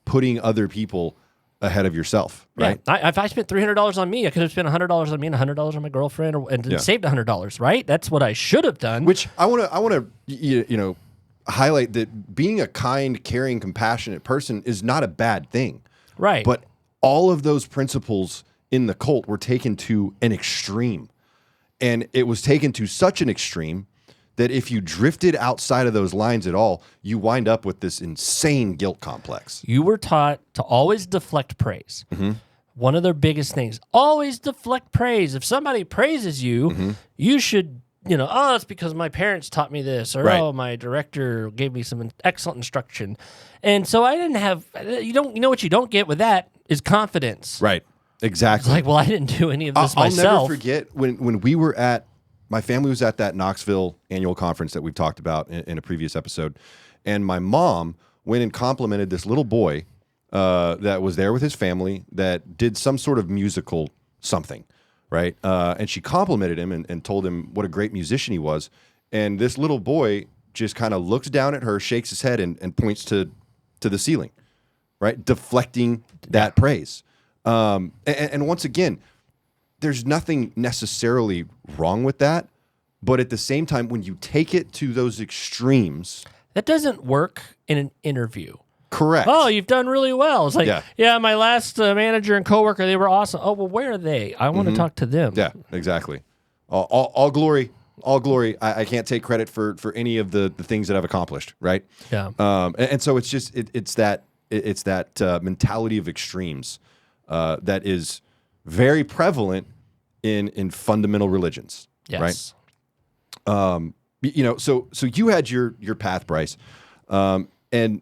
Speaker 1: putting other people ahead of yourself, right?
Speaker 2: Yeah. If I spent $300 on me, I could have spent $100 on me and $100 on my girlfriend, and saved $100, right? That's what I should have done.
Speaker 1: Which I want to, highlight that being a kind, caring, compassionate person is not a bad thing.
Speaker 2: Right.
Speaker 1: But all of those principles in the cult were taken to an extreme. And it was taken to such an extreme that if you drifted outside of those lines at all, you wind up with this insane guilt complex.
Speaker 2: You were taught to always deflect praise. One of their biggest things, always deflect praise. If somebody praises you, you should, oh, it's because my parents taught me this, or
Speaker 1: Right.
Speaker 2: oh, my director gave me some excellent instruction. And so I didn't have, what you don't get with that is confidence.
Speaker 1: Right. Exactly.
Speaker 2: It's like, well, I didn't do any of this myself.
Speaker 1: I'll never forget when we were my family was at that Knoxville annual conference that we've talked about in a previous episode. And my mom went and complimented this little boy that was there with his family that did some sort of musical something, right? And she complimented him and told him what a great musician he was. And this little boy just kind of looks down at her, shakes his head, and points to the ceiling, right? Deflecting that praise. And once again, there's nothing necessarily wrong with that. But at the same time, when you take it to those extremes...
Speaker 2: That doesn't work in an interview.
Speaker 1: Correct.
Speaker 2: Oh, you've done really well. It's like,
Speaker 1: Yeah.
Speaker 2: yeah, my last manager and coworker, they were awesome. Oh, well, where are they? I want to talk to them.
Speaker 1: Yeah, exactly. All glory. All glory. I can't take credit for any of the things that I've accomplished, right?
Speaker 2: Yeah.
Speaker 1: And so it's just it's that mentality of extremes that is very prevalent in fundamental religions,
Speaker 2: Yes.
Speaker 1: right? So you had your path, Bryce, and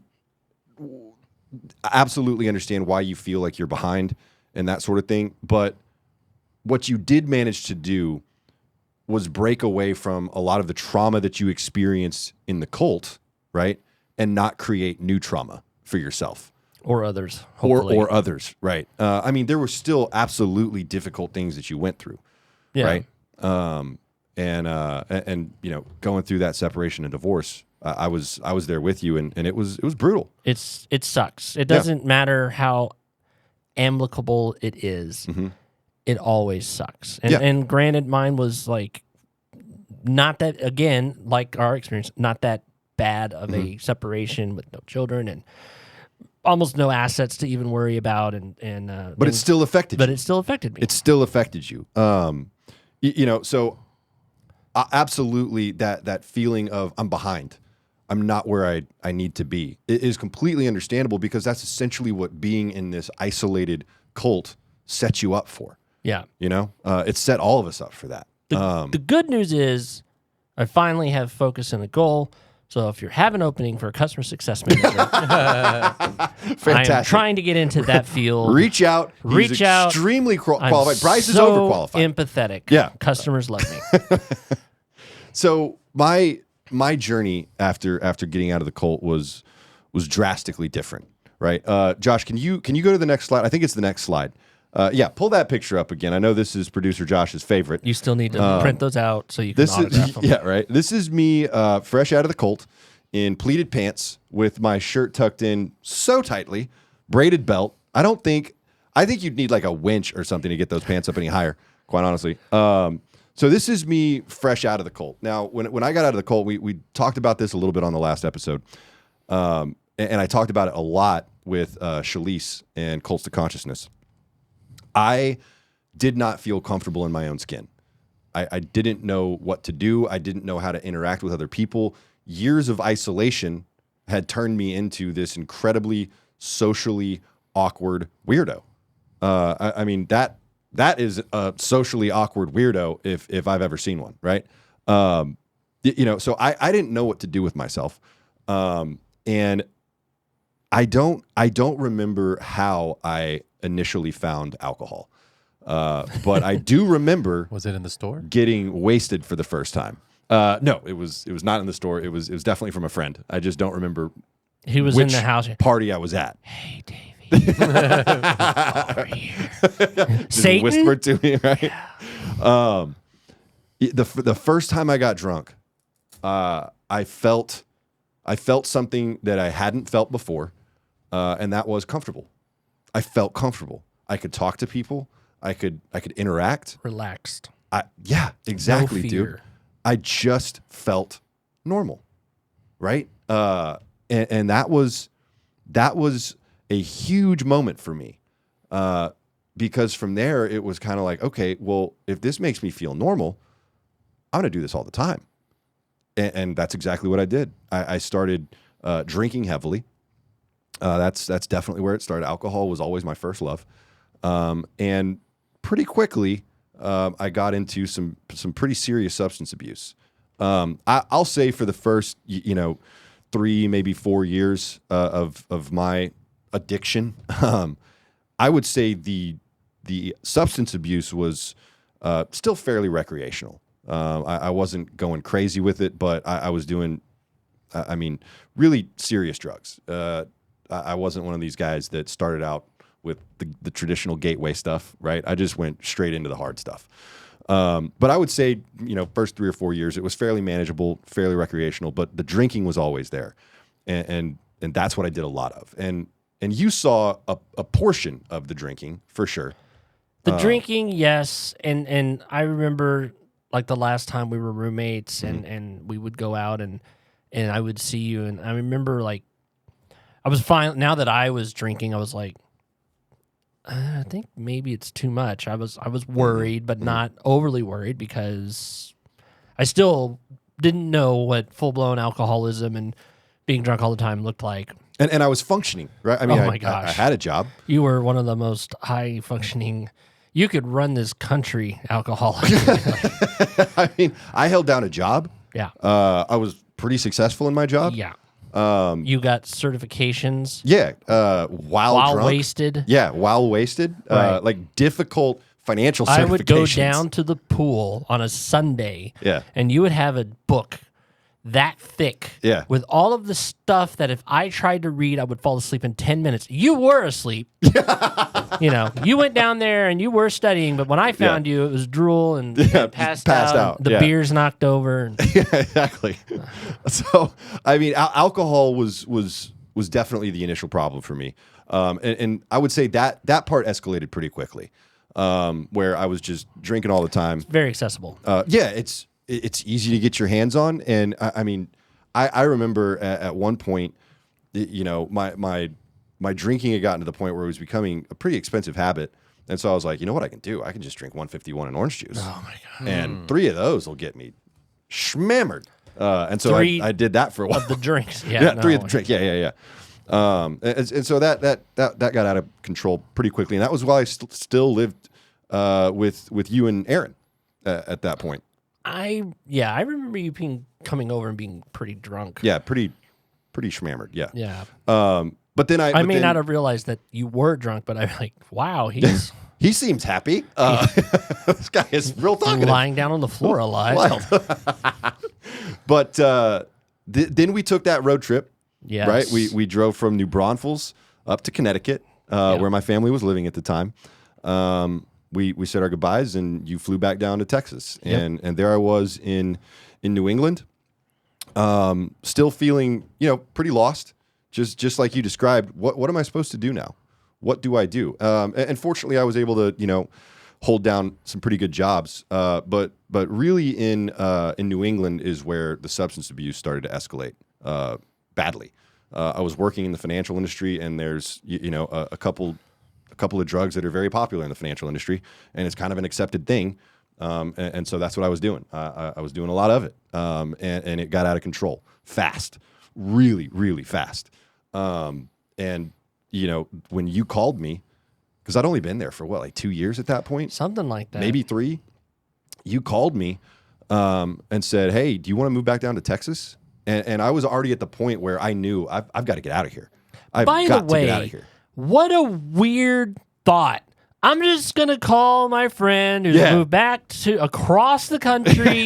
Speaker 1: I absolutely understand why you feel like you're behind and that sort of thing. But what you did manage to do was break away from a lot of the trauma that you experienced in the cult, right? And not create new trauma for yourself.
Speaker 2: Or others. Hopefully.
Speaker 1: Or others, right? I mean, there were still absolutely difficult things that you went through,
Speaker 2: Yeah.
Speaker 1: right? And going through that separation and divorce, I was there with you, and it was brutal.
Speaker 2: It sucks. It doesn't matter how amicable it is. It always sucks. And granted, mine was like not that, again, like our experience, not that bad of a separation with no children and almost no assets to even worry about.
Speaker 1: But it still affected you.
Speaker 2: But it still affected me.
Speaker 1: It still affected you. So absolutely that feeling of I'm behind. I'm not where I need to be. It is completely understandable because that's essentially what being in this isolated cult sets you up for.
Speaker 2: Yeah.
Speaker 1: It set all of us up for that.
Speaker 2: The good news is I finally have focus and a goal. So if you have an opening for a customer success manager,
Speaker 1: Fantastic.
Speaker 2: I am trying to get into that field.
Speaker 1: Reach out.
Speaker 2: Reach out.
Speaker 1: Extremely qualified. Bryce is
Speaker 2: so
Speaker 1: overqualified.
Speaker 2: Empathetic.
Speaker 1: Yeah.
Speaker 2: Customers love me.
Speaker 1: So my journey after getting out of the cult was drastically different, right? Josh, can you go to the next slide? I think it's the next slide. Pull that picture up again. I know this is producer Josh's favorite.
Speaker 2: You still need to print those out so you can autograph them.
Speaker 1: Yeah, right. This is me fresh out of the cult in pleated pants with my shirt tucked in so tightly, braided belt. I think you'd need like a winch or something to get those pants up any higher, quite honestly. So this is me fresh out of the cult. Now, when I got out of the cult, we talked about this a little bit on the last episode. And I talked about it a lot with Shalise and Cults to Consciousness. I did not feel comfortable in my own skin. I didn't know what to do. I didn't know how to interact with other people. Years of isolation had turned me into this incredibly socially awkward weirdo. I mean, that is a socially awkward weirdo if I've ever seen one, right? So I didn't know what to do with myself. And I don't remember how I initially found alcohol. But I do remember
Speaker 3: Was it in the store?
Speaker 1: getting wasted for the first time. No, it was not in the store. It was definitely from a friend. I just don't remember
Speaker 2: He was
Speaker 1: which
Speaker 2: in the house.
Speaker 1: party I was at.
Speaker 2: Hey, Davey. Over here.
Speaker 1: Just
Speaker 2: Satan?
Speaker 1: whispered to me, right? The first time I got drunk, I felt something that I hadn't felt before, and that was comfortable. I felt comfortable. I could talk to people. I could interact.
Speaker 2: Relaxed.
Speaker 1: Yeah, exactly,
Speaker 2: No
Speaker 1: dude.
Speaker 2: fear.
Speaker 1: I just felt normal, right? And that was a huge moment for me. Because from there, it was kind of like, okay, well, if this makes me feel normal, I'm going to do this all the time. And that's exactly what I did. I started drinking heavily. That's definitely where it started. Alcohol was always my first love. And pretty quickly, I got into some pretty serious substance abuse. I'll say for the first, 3, maybe 4 years of my addiction, I would say the substance abuse was still fairly recreational. I wasn't going crazy with it, but I was doing, really serious drugs. I wasn't one of these guys that started out with the traditional gateway stuff, right? I just went straight into the hard stuff. But I would say, first 3 or 4 years, it was fairly manageable, fairly recreational, but the drinking was always there. And that's what I did a lot of. And you saw a portion of the drinking for sure.
Speaker 2: The drinking, yes. And I remember like the last time we were roommates and we would go out and I would see you. And I remember like, I was fine. Now that I was drinking, I was like, I think maybe it's too much. I was worried, but not overly worried because I still didn't know what full-blown alcoholism and being drunk all the time looked like.
Speaker 1: And I was functioning, right? I mean,
Speaker 2: Oh my gosh.
Speaker 1: I had a job.
Speaker 2: You were one of the most high-functioning. You could run this country alcoholic.
Speaker 1: I mean, I held down a job.
Speaker 2: Yeah.
Speaker 1: I was pretty successful in my job.
Speaker 2: Yeah. You got certifications.
Speaker 1: Yeah. While drunk.
Speaker 2: Wasted.
Speaker 1: Yeah, while wasted.
Speaker 2: Right.
Speaker 1: Like difficult financial certifications.
Speaker 2: I would go down to the pool on a Sunday.
Speaker 1: Yeah.
Speaker 2: And you would have a book that thick.
Speaker 1: Yeah.
Speaker 2: With all of the stuff that if I tried to read, I would fall asleep in 10 minutes. You were asleep. You went down there and you were studying, but when I found you, it was drool and passed out. The beers knocked over. And
Speaker 1: yeah, exactly. So, I mean, alcohol was definitely the initial problem for me. And I would say that part escalated pretty quickly, where I was just drinking all the time.
Speaker 2: Very accessible.
Speaker 1: Yeah, it's easy to get your hands on. And I remember at one point, my drinking had gotten to the point where it was becoming a pretty expensive habit. And so I was like, you know what I can do? I can just drink 151 in orange juice.
Speaker 2: Oh my God.
Speaker 1: And 3 of those will get me schmammered. And so I did that for a while.
Speaker 2: Of the drinks.
Speaker 1: Yeah, 3 of the drinks. Yeah. And so that got out of control pretty quickly. And that was while I still lived with you and Aaron at that point.
Speaker 2: I remember you coming over and being pretty drunk.
Speaker 1: Yeah, pretty schmammered. Yeah.
Speaker 2: Yeah.
Speaker 1: But then
Speaker 2: I may not have realized that you were drunk, but I'm like, wow, he's
Speaker 1: he seems happy. This guy is real talkative.
Speaker 2: Lying down on the floor alive.
Speaker 1: Wild. But then we took that road trip.
Speaker 2: Yes.
Speaker 1: Right. We drove from New Braunfels up to Connecticut, where my family was living at the time. We said our goodbyes, and you flew back down to Texas, and there I was in New England, still feeling pretty lost, just like you described. What am I supposed to do now? What do I do? And fortunately, I was able to hold down some pretty good jobs. But really in New England is where the substance abuse started to escalate badly. I was working in the financial industry, and there's a couple of drugs that are very popular in the financial industry, and it's kind of an accepted thing. And so that's what I was doing. I was doing a lot of it, and it got out of control fast, really, really fast. And when you called me, because I'd only been there for 2 years at that point,
Speaker 2: something like that,
Speaker 1: maybe 3. You called me and said, "Hey, do you want to move back down to Texas?" And I was already at the point where I knew I've got to get out of here. I've
Speaker 2: By
Speaker 1: got
Speaker 2: the way,
Speaker 1: to get out of here.
Speaker 2: What a weird thought. I'm just going to call my friend who's moved back to across the country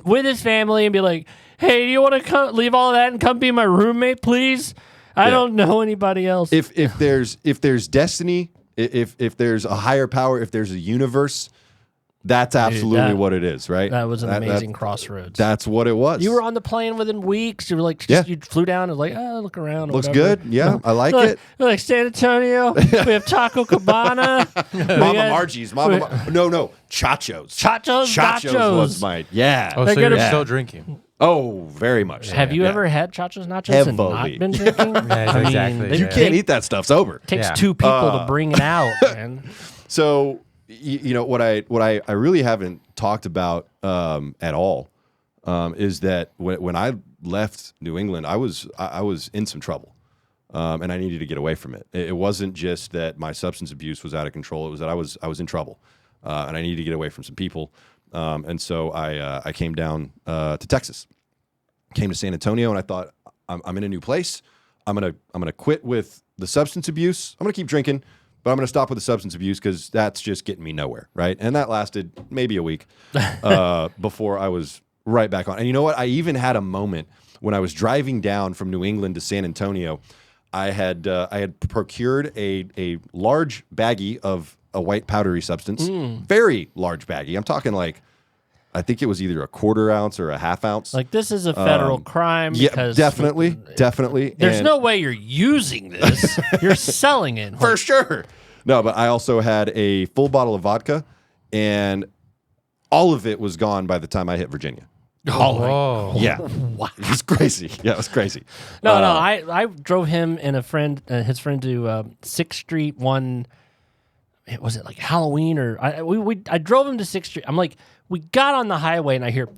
Speaker 2: with his family and be like, hey, do you want to leave all of that and come be my roommate, please? I don't know anybody else.
Speaker 1: If there's destiny, if there's a higher power, if there's a universe, that's absolutely what it is, right?
Speaker 2: That was an amazing crossroads.
Speaker 1: That's what it was.
Speaker 2: You were on the plane within weeks. You were like, you flew down and like, look around.
Speaker 1: Looks good. Yeah, I like it.
Speaker 2: We're like San Antonio. We have Taco Cabana.
Speaker 1: Mama Margie's. No, Chacho's.
Speaker 2: Chacho's
Speaker 1: was my,
Speaker 3: Oh, so you're still drinking?
Speaker 1: Oh, very much. So.
Speaker 2: Have you
Speaker 1: Yeah.
Speaker 2: ever had Chacho's Nachos and not
Speaker 1: Heavily.
Speaker 2: been drinking?
Speaker 3: Yeah, exactly.
Speaker 1: You
Speaker 3: Yeah.
Speaker 1: can't eat that stuff sober.
Speaker 2: Takes
Speaker 3: Yeah.
Speaker 2: 2 people to bring it out, man.
Speaker 1: So you know what I really haven't talked about at all is that when I left New England, I was in some trouble, and I needed to get away from it. It wasn't just that my substance abuse was out of control; it was that I was in trouble, and I needed to get away from some people. And so I came down to Texas, came to San Antonio, and I thought I'm in a new place. I'm gonna quit with the substance abuse. I'm gonna keep drinking, but I'm gonna stop with the substance abuse because that's just getting me nowhere, right? And that lasted maybe a week before I was right back on. And you know what? I even had a moment when I was driving down from New England to San Antonio. I had procured a large baggie of a white powdery substance, very large baggie. I'm talking like, I think it was either a 1/4 ounce or a 1/2 ounce.
Speaker 2: Like, this is a federal crime.
Speaker 1: Yeah,
Speaker 2: Because
Speaker 1: definitely.
Speaker 2: There's
Speaker 1: And
Speaker 2: no way you're using this. You're selling it.
Speaker 1: for sure. No, but I also had a full bottle of vodka, and all of it was gone by the time I hit Virginia.
Speaker 3: Oh,
Speaker 1: Yeah, it was crazy. Yeah, it was crazy.
Speaker 2: No, I drove him and a friend, his friend, to 6th Street one. Was it like Halloween or I drove him to 6th Street. I'm like, we got on the highway and I hear,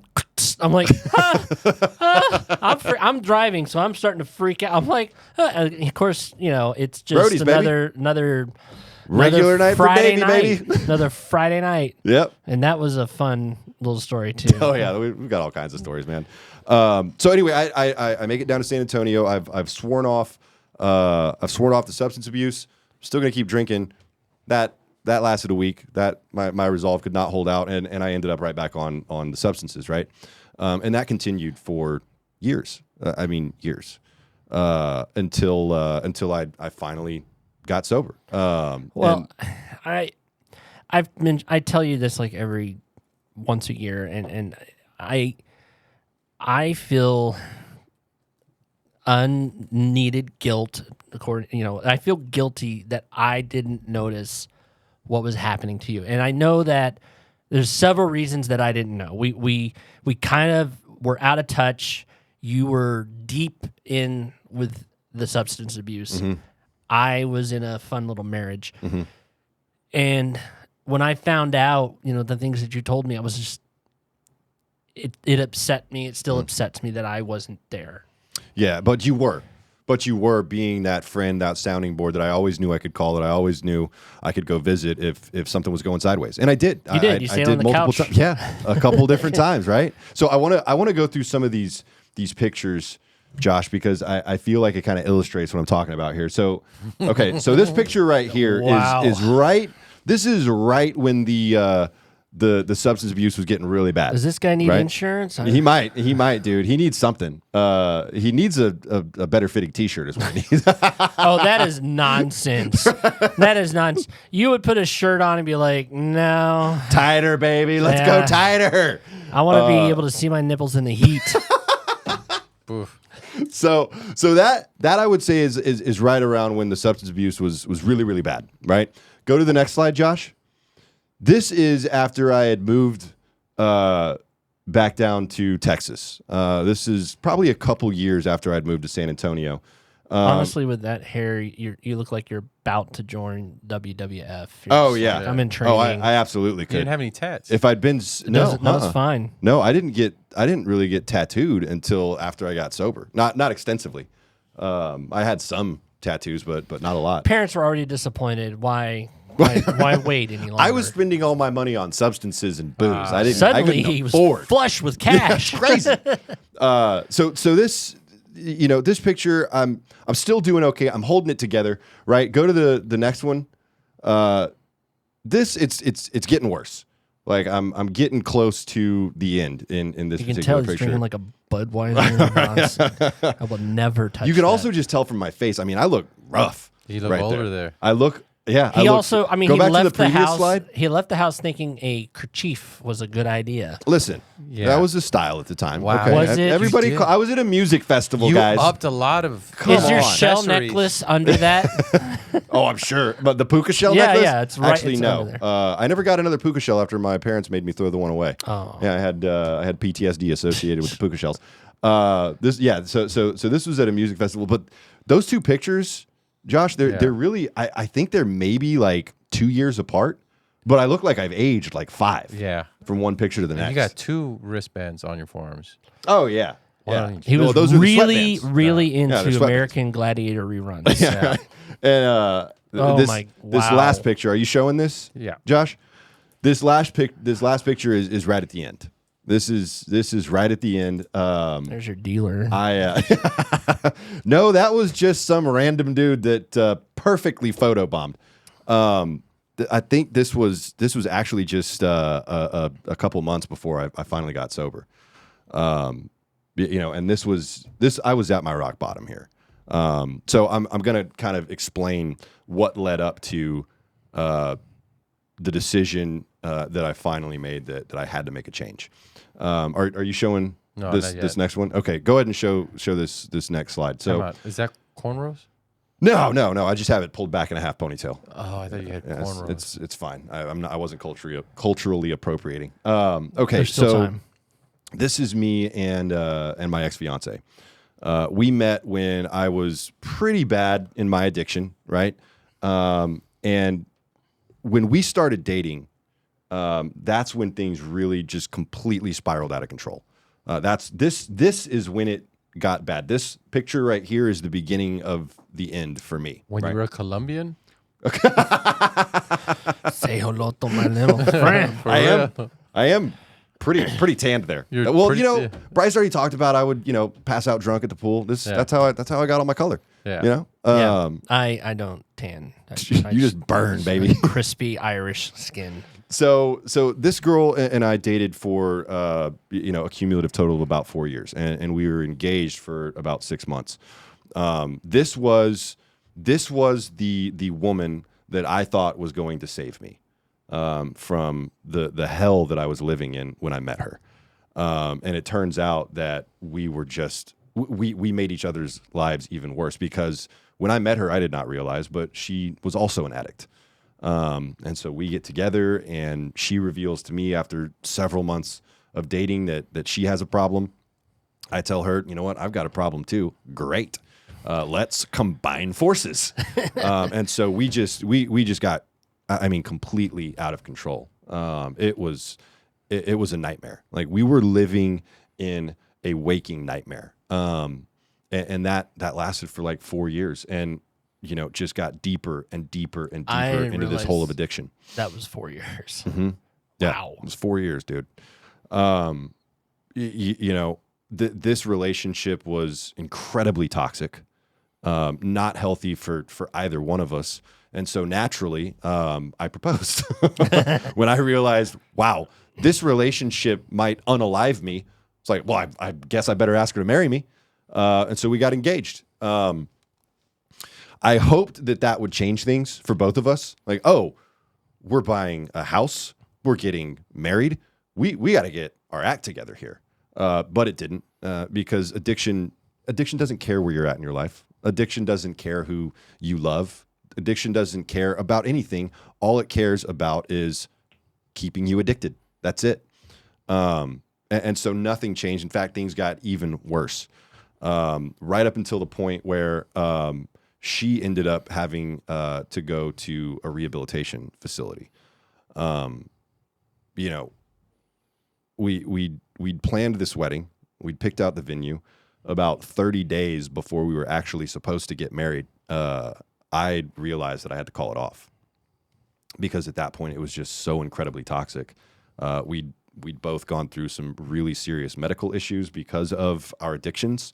Speaker 2: I'm like, I'm driving, so I'm starting to freak out. I'm like, and of course, you know, it's just
Speaker 1: Roadies,
Speaker 2: another
Speaker 1: Regular night for
Speaker 2: Friday
Speaker 1: Davey,
Speaker 2: night,
Speaker 1: baby.
Speaker 2: another Friday night,
Speaker 1: Yep.
Speaker 2: and that was a fun little story too.
Speaker 1: Oh yeah, we've got all kinds of stories, man. So anyway, I make it down to San Antonio. I've sworn off the substance abuse. Still gonna keep drinking. That lasted a week. That my resolve could not hold out, and I ended up right back on the substances, right? And that continued for years. Years until I finally got sober.
Speaker 2: Well, I tell you this like every once a year, and I feel unneeded guilt. I feel guilty that I didn't notice what was happening to you, and I know that there's several reasons that I didn't know. We kind of were out of touch. You were deep in with the substance abuse.
Speaker 1: Mm-hmm.
Speaker 2: I was in a fun little marriage. Mm-hmm. And when I found out, the things that you told me, I was just, it upset me. It still upsets me that I wasn't there.
Speaker 1: Yeah, but you were being that friend, that sounding board that I always knew I could call, that I always knew I could go visit if something was going sideways. And I did.
Speaker 2: You did. You stayed on the
Speaker 1: multiple
Speaker 2: couch.
Speaker 1: times. Yeah, a couple different times, right? So I want to go through some of these pictures, Josh, because I feel like it kind of illustrates what I'm talking about here. So, okay, so this picture right here
Speaker 2: Wow.
Speaker 1: is right. This is right when the substance abuse was getting really bad.
Speaker 2: Does this guy need
Speaker 1: right?
Speaker 2: insurance?
Speaker 1: He might, dude. He needs something. He needs a better fitting T-shirt is what he needs.
Speaker 2: Oh, that is nonsense. That is nonsense. You would put a shirt on and be like, no,
Speaker 1: Tighter, baby. Let's
Speaker 2: Yeah.
Speaker 1: go tighter.
Speaker 2: I want to be able to see my nipples in the heat.
Speaker 3: Oof.
Speaker 1: So that I would say is right around when the substance abuse was really, really bad, right? Go to the next slide, Josh. This is after I had moved back down to Texas. This is probably a couple years after I'd moved to San Antonio.
Speaker 2: Honestly, with that hair, you look like you're about to join WWF. You're
Speaker 1: Oh
Speaker 2: just
Speaker 1: yeah,
Speaker 2: like, I'm in training.
Speaker 1: Oh, I absolutely
Speaker 3: You
Speaker 1: could.
Speaker 3: didn't have any tats.
Speaker 1: If I'd been no,
Speaker 2: That was fine.
Speaker 1: No, I didn't really get tattooed until after I got sober. Not extensively. I had some tattoos, but not a lot.
Speaker 2: Parents were already disappointed. Why wait any longer?
Speaker 1: I was spending all my money on substances and booze. I
Speaker 2: Suddenly
Speaker 1: couldn't
Speaker 2: he was
Speaker 1: afford.
Speaker 2: flush with cash.
Speaker 1: Crazy. So this, this picture, I'm still doing okay. I'm holding it together, right? Go to the next one. This it's getting worse. Like I'm getting close to the end in this
Speaker 2: You can
Speaker 1: particular
Speaker 2: tell he's
Speaker 1: picture.
Speaker 2: drinking like a Budweiser. I will never touch
Speaker 1: You can
Speaker 2: that.
Speaker 1: also just tell from my face. I mean, I look rough.
Speaker 3: You look
Speaker 1: right
Speaker 3: older there.
Speaker 1: I look Yeah.
Speaker 2: He also, I mean,
Speaker 1: go
Speaker 2: he
Speaker 1: back to
Speaker 2: left
Speaker 1: the previous
Speaker 2: house.
Speaker 1: slide.
Speaker 2: He left the house thinking a kerchief was a good idea.
Speaker 1: Listen,
Speaker 3: Yeah.
Speaker 1: that was the style at the time.
Speaker 3: Wow.
Speaker 1: Okay?
Speaker 2: Was it?
Speaker 1: Everybody,
Speaker 3: You did.
Speaker 1: I was at a music festival,
Speaker 3: You
Speaker 1: guys.
Speaker 3: upped a lot of.
Speaker 2: Is your
Speaker 1: on.
Speaker 2: shell
Speaker 3: accessories.
Speaker 2: necklace under that?
Speaker 1: Oh, I'm sure. But the puka shell
Speaker 2: Yeah,
Speaker 1: necklace?
Speaker 2: yeah, it's right-
Speaker 1: Actually,
Speaker 2: it's
Speaker 1: no.
Speaker 2: under there.
Speaker 1: I never got another puka shell after my parents made me throw the one away.
Speaker 2: Oh.
Speaker 1: Yeah, I had PTSD associated with the puka shells. So this was at a music festival, but those two pictures, Josh, they're really, I think they're maybe like 2 years apart, but I look like I've aged like 5.
Speaker 3: Yeah.
Speaker 1: From one picture to the next.
Speaker 3: You got 2 wristbands on your forearms.
Speaker 1: Oh yeah.
Speaker 3: One
Speaker 1: Yeah.
Speaker 3: on each.
Speaker 2: He was
Speaker 1: those are the
Speaker 2: really,
Speaker 1: sweatbands.
Speaker 2: really
Speaker 1: they're
Speaker 2: into
Speaker 1: sweatbands.
Speaker 2: American Gladiator reruns.
Speaker 3: Yeah.
Speaker 1: And
Speaker 2: Oh
Speaker 1: this
Speaker 2: my-
Speaker 1: this
Speaker 2: wow.
Speaker 1: last picture, are you showing this?
Speaker 3: Yeah.
Speaker 1: Josh, this last picture is right at the end. This is right at the end.
Speaker 2: There's your dealer.
Speaker 1: No, that was just some random dude that perfectly photobombed. I think this was actually just a couple months before I finally got sober. And I was at my rock bottom here. So I'm gonna kind of explain what led up to the decision that I finally made that I had to make a change. Are you showing
Speaker 3: No,
Speaker 1: this
Speaker 3: not yet.
Speaker 1: this next one? Okay, go ahead and show this next slide.
Speaker 3: Time
Speaker 1: So
Speaker 3: out. Is that cornrows?
Speaker 1: no, I just have it pulled back in a half ponytail.
Speaker 3: Oh, I thought you had
Speaker 1: Yeah,
Speaker 3: cornrows.
Speaker 1: it's fine. I wasn't culturally appropriating. Okay,
Speaker 2: There's still
Speaker 1: so
Speaker 2: time.
Speaker 1: this is me and my ex-fiance. We met when I was pretty bad in my addiction, right? And when we started dating, that's when things really just completely spiraled out of control. This is when it got bad. This picture right here is the beginning of the end for me.
Speaker 3: When
Speaker 1: right?
Speaker 3: you were a Colombian?
Speaker 2: Say hello to my little friend.
Speaker 1: I am pretty tanned there.
Speaker 3: You're
Speaker 1: Well,
Speaker 3: pretty- yeah.
Speaker 1: Bryce already talked about I would, pass out drunk at the pool. That's how I got all my color.
Speaker 3: Yeah.
Speaker 1: You know?
Speaker 2: Yeah, I don't tan. I
Speaker 1: You just burn, baby.
Speaker 2: crispy Irish skin.
Speaker 1: So this girl and I dated for a cumulative total of about 4 years, and we were engaged for about 6 months. This was the woman that I thought was going to save me from the hell that I was living in when I met her. And it turns out that we were just we made each other's lives even worse, because when I met her, I did not realize, but she was also an addict. And so we get together, and she reveals to me after several months of dating that she has a problem. I tell her, you know what, I've got a problem too. Great. Let's combine forces. And so we just got, completely out of control. It was a nightmare. Like, we were living in a waking nightmare. And that lasted for like 4 years, and just got deeper and deeper and
Speaker 2: I
Speaker 1: deeper into this hole of
Speaker 2: realized
Speaker 1: addiction.
Speaker 2: That was 4 years.
Speaker 1: Yeah,
Speaker 2: Wow.
Speaker 1: it was 4 years, dude. This relationship was incredibly toxic, not healthy for either one of us. And so naturally, I proposed. When I realized, wow, this relationship might unalive me, it's like, well, I guess I better ask her to marry me. And so we got engaged. I hoped that would change things for both of us. Like, oh, we're buying a house, we're getting married, we got to get our act together here. But it didn't, because addiction doesn't care where you're at in your life. Addiction doesn't care who you love. Addiction doesn't care about anything. All it cares about is keeping you addicted. That's it. And so nothing changed. In fact, things got even worse. Right up until the point where she ended up having to go to a rehabilitation facility. We'd planned this wedding. We'd picked out the venue. About 30 days before we were actually supposed to get married, I realized that I had to call it off, because at that point it was just so incredibly toxic. We'd both gone through some really serious medical issues because of our addictions.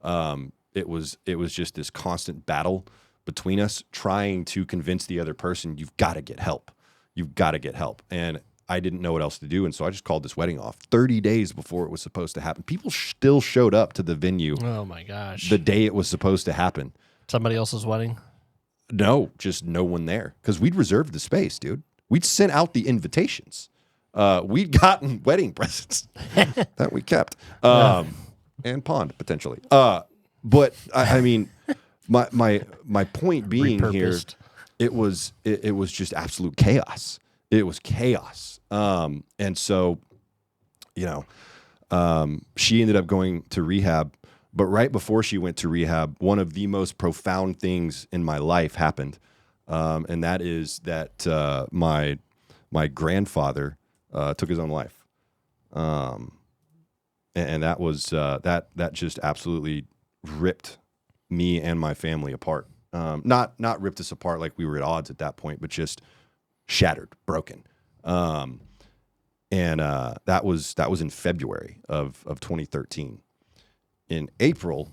Speaker 1: It was just this constant battle between us, trying to convince the other person, you've got to get help. You've got to get help. And I didn't know what else to do, and so I just called this wedding off 30 days before it was supposed to happen. People still showed up to the venue
Speaker 2: Oh my gosh.
Speaker 1: the day it was supposed to happen.
Speaker 2: Somebody else's wedding?
Speaker 1: No, just no one there because we'd reserved the space, dude. We'd sent out the invitations. We'd gotten wedding presents that we kept, and pawned potentially. But I mean, my point being here,
Speaker 2: Repurposed.
Speaker 1: it was just absolute chaos. It was chaos. And so, you know, she ended up going to rehab. But right before she went to rehab, one of the most profound things in my life happened, and that is that my grandfather took his own life, and that was that just absolutely ripped me and my family apart. Not ripped us apart like we were at odds at that point, but just shattered, broken. And that was in February of 2013. In April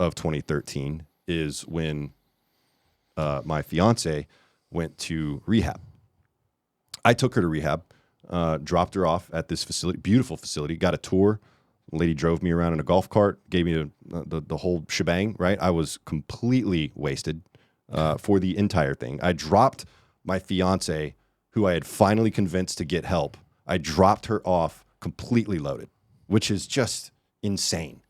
Speaker 1: of 2013 is when my fiance went to rehab. I took her to rehab, dropped her off at this facility, beautiful facility, got a tour. The lady drove me around in a golf cart, gave me the whole shebang, right? I was completely wasted for the entire thing. I dropped my fiance, who I had finally convinced to get help. I dropped her off completely loaded, which is just insane.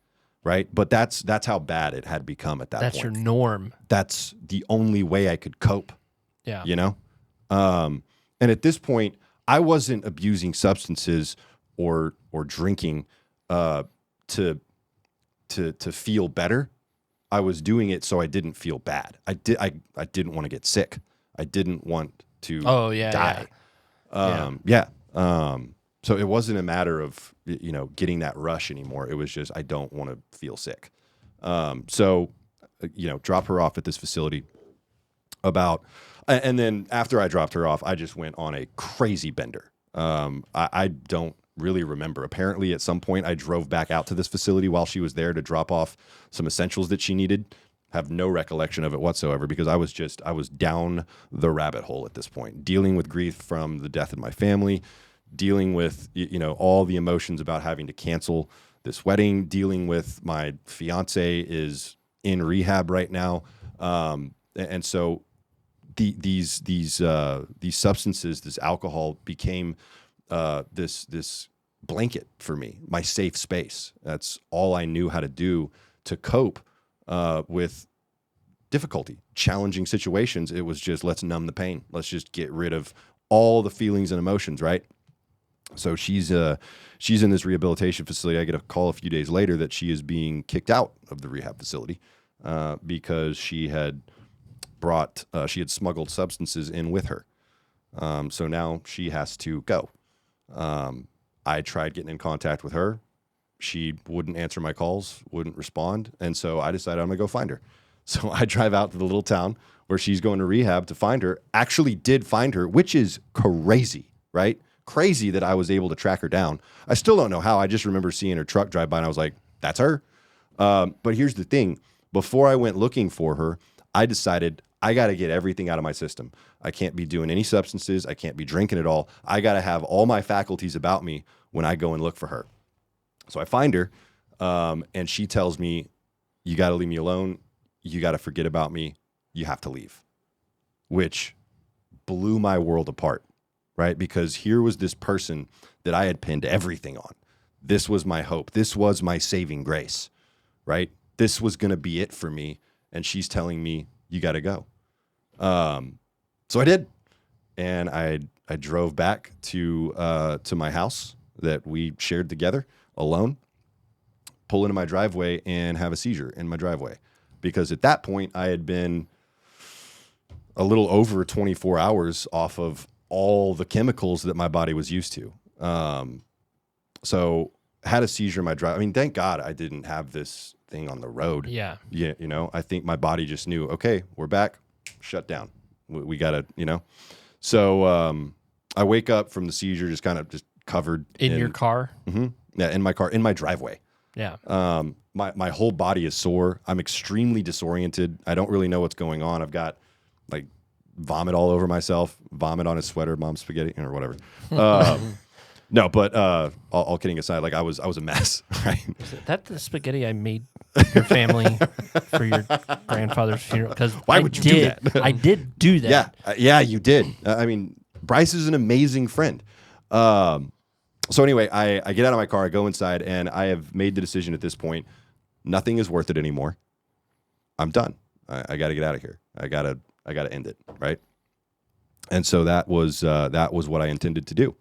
Speaker 1: Right. But that's how bad it had become at that point.
Speaker 2: That's your norm.
Speaker 1: That's the only way I could cope.
Speaker 2: Yeah.
Speaker 1: You know? And at this point, I wasn't abusing substances or drinking to feel better. I was doing it so I didn't feel bad. I didn't want to get sick. I didn't want to die. So it wasn't a matter of, you know, getting that rush anymore. It was just, I don't want to feel sick. So, you know, drop her off at this facility and then after I dropped her off, I just went on a crazy bender. I don't really remember. Apparently at some point I drove back out to this facility while she was there to drop off some essentials that she needed. Have no recollection of it whatsoever because I was down the rabbit hole at this point, dealing with grief from the death of my family, dealing with, you know, all the emotions about having to cancel this wedding, dealing with my fiance is in rehab right now. And so these substances, this alcohol became this blanket for me, my safe space. That's all I knew how to do to cope with difficulty, challenging situations. It was just, let's numb the pain. Let's just get rid of all the feelings and emotions, right? So she's in this rehabilitation facility. I get a call a few days later that she is being kicked out of the rehab facility because she had smuggled substances in with her. So now she has to go. I tried getting in contact with her. She wouldn't answer my calls, wouldn't respond. And so I decided I'm going to go find her. So I drive out to the little town where she's going to rehab to find her. Actually did find her, which is crazy, right? Crazy that I was able to track her down. I still don't know how. I just remember seeing her truck drive by and I was like, that's her. But here's the thing. Before I went looking for her, I decided I got to get everything out of my system. I can't be doing any substances. I can't be drinking at all. I got to have all my faculties about me when I go and look for her. So I find her, and she tells me, you got to leave me alone. You got to forget about me. You have to leave, which blew my world apart, right? Because here was this person that I had pinned everything on. This was my hope. This was my saving grace, right? This was going to be it for me. And she's telling me, you got to go. So I did. And I drove back to my house that we shared together alone, pull into my driveway and have a seizure in my driveway. Because at that point I had been a little over 24 hours off of all the chemicals that my body was used to. So had a seizure in my drive. I mean, thank God I didn't have this thing on the road.
Speaker 2: Yeah.
Speaker 1: Yeah. You know, I think my body just knew, okay, we're back, shut down. We gotta, you know? So, I wake up from the seizure, just kind of just covered
Speaker 2: In your car?
Speaker 1: Mm-hmm. Yeah. In my car, in my driveway.
Speaker 2: Yeah.
Speaker 1: My whole body is sore. I'm extremely disoriented. I don't really know what's going on. I've got like vomit all over myself, vomit on his sweater, mom's spaghetti or whatever. No, but all kidding aside, like I was a mess, right?
Speaker 2: Is that the spaghetti I made your family for your grandfather's funeral? Because
Speaker 1: Why would you do that?
Speaker 2: I did do that.
Speaker 1: Yeah, you did. I mean, Bryce is an amazing friend. So anyway, I get out of my car, I go inside, and I have made the decision at this point, nothing is worth it anymore. I'm done. I got to get out of here. I got to end it, right? And so that was what I intended to do.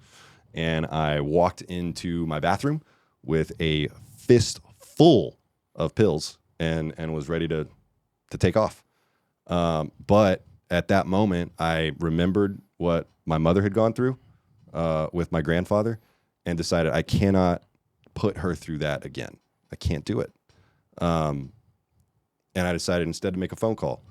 Speaker 1: And I walked into my bathroom with a fist full of pills and was ready to take off. But at that moment, I remembered what my mother had gone through with my grandfather and decided I cannot put her through that again. I can't do it. And I decided instead to make a phone call.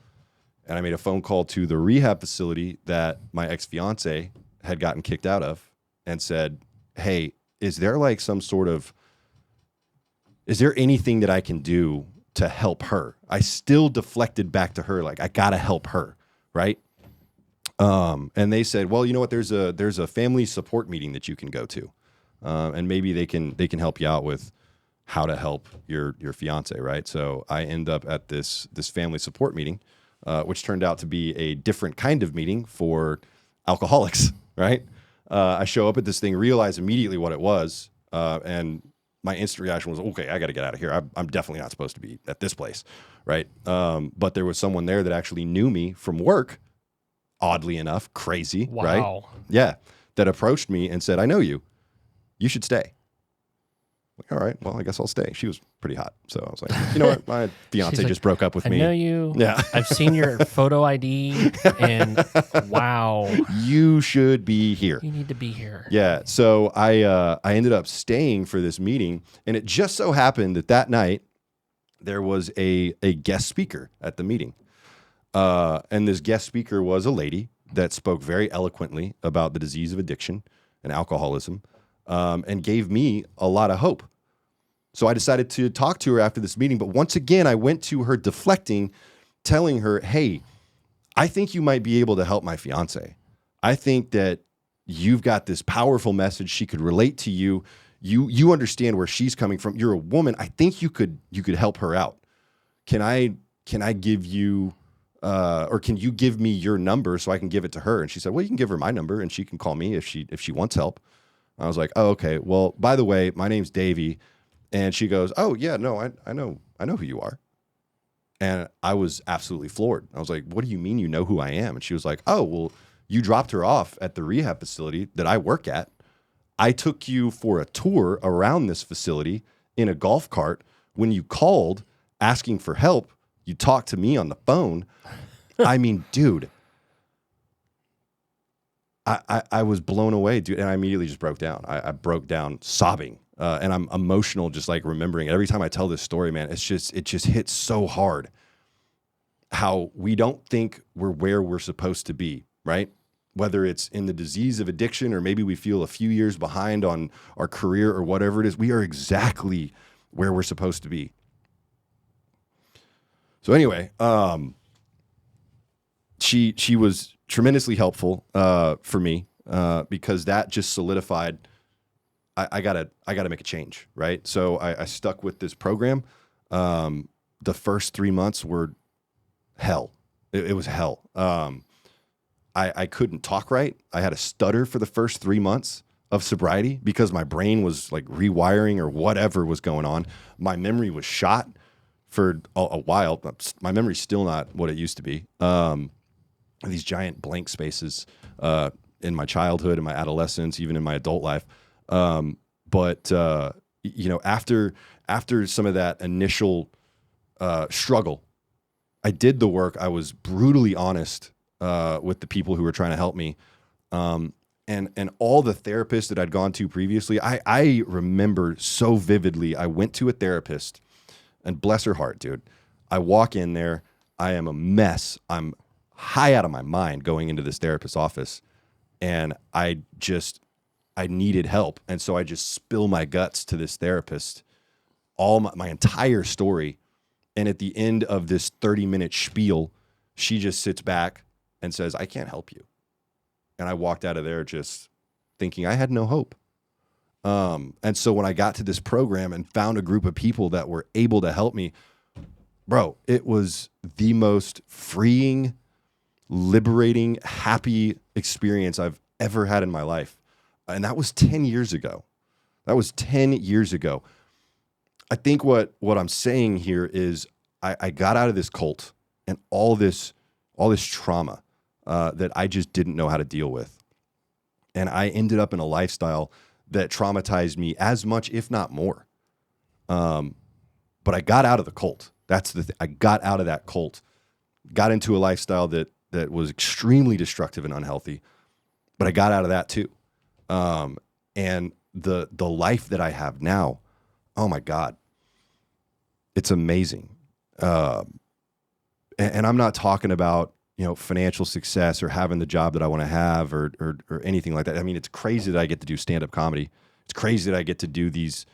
Speaker 1: And I made a phone call to the rehab facility that my ex-fiance had gotten kicked out of and said, hey, is there anything that I can do to help her? I still deflected back to her, like, I got to help her, right? And they said, well, you know what? There's a family support meeting that you can go to. And maybe they can help you out with how to help your fiance, right? So I end up at this family support meeting, which turned out to be a different kind of meeting for alcoholics, right? I show up at this thing, realize immediately what it was, and my instant reaction was, okay, I got to get out of here. I'm definitely not supposed to be at this place, right? But there was someone there that actually knew me from work, oddly enough, crazy, right?
Speaker 2: Wow.
Speaker 1: Yeah, that approached me and said, I know you. You should stay. Like, all right, well, I guess I'll stay. She was pretty hot. So I was like, you know what? My fiance
Speaker 2: She's like,
Speaker 1: just broke up with me.
Speaker 2: I know you.
Speaker 1: Yeah.
Speaker 2: I've seen your photo ID, and wow.
Speaker 1: You should be here.
Speaker 2: You need to be here.
Speaker 1: Yeah. So I ended up staying for this meeting, and it just so happened that night there was a guest speaker at the meeting. And this guest speaker was a lady that spoke very eloquently about the disease of addiction and alcoholism, and gave me a lot of hope. So I decided to talk to her after this meeting. But once again, I went to her deflecting, telling her, hey, I think you might be able to help my fiance. I think that you've got this powerful message. She could relate to you. You understand where she's coming from. You're a woman. I think you could help her out. Can I give you, or can you give me your number so I can give it to her? And she said, well, you can give her my number and she can call me if she wants help. I was like, oh, okay. Well, by the way, my name's Davey. And she goes, oh yeah, no, I know who you are. And I was absolutely floored. I was like, what do you mean you know who I am? And she was like, oh, well, you dropped her off at the rehab facility that I work at. I took you for a tour around this facility in a golf cart. When you called asking for help, you talked to me on the phone. I mean, dude, I was blown away, dude. And I immediately just broke down. I broke down sobbing. And I'm emotional just like remembering it. Every time I tell this story, man, it just hits so hard how we don't think we're where we're supposed to be, right? Whether it's in the disease of addiction or maybe we feel a few years behind on our career or whatever it is, we are exactly where we're supposed to be. So anyway, she was tremendously helpful for me because that just solidified I gotta make a change, right? So I stuck with this program. The first 3 months were hell. It was hell. I couldn't talk right. I had a stutter for the first 3 months of sobriety because my brain was like rewiring or whatever was going on. My memory was shot for a while. My memory's still not what it used to be. These giant blank spaces in my childhood, in my adolescence, even in my adult life. But you know, after some of that initial struggle, I did the work. I was brutally honest with the people who were trying to help me, and all the therapists that I'd gone to previously. I remember so vividly. I went to a therapist, and bless her heart, dude. I walk in there. I am a mess. I'm high out of my mind going into this therapist's office, and I needed help. And so I just spill my guts to this therapist, all my entire story. And at the end of this 30-minute spiel, she just sits back and says, I can't help you. And I walked out of there just thinking I had no hope. And so when I got to this program and found a group of people that were able to help me, bro, it was the most freeing, liberating, happy experience I've ever had in my life. And that was 10 years ago. That was 10 years ago. I think what I'm saying here is I got out of this cult and all this trauma that I just didn't know how to deal with. And I ended up in a lifestyle that traumatized me as much, if not more. But I got out of the cult. That's the thing. I got out of that cult, got into a lifestyle that was extremely destructive and unhealthy, but I got out of that too. And the life that I have now, oh my God, it's amazing. And I'm not talking about, financial success or having the job that I want to have or anything like that. I mean, it's crazy that I get to do stand-up comedy. It's crazy that I get to do these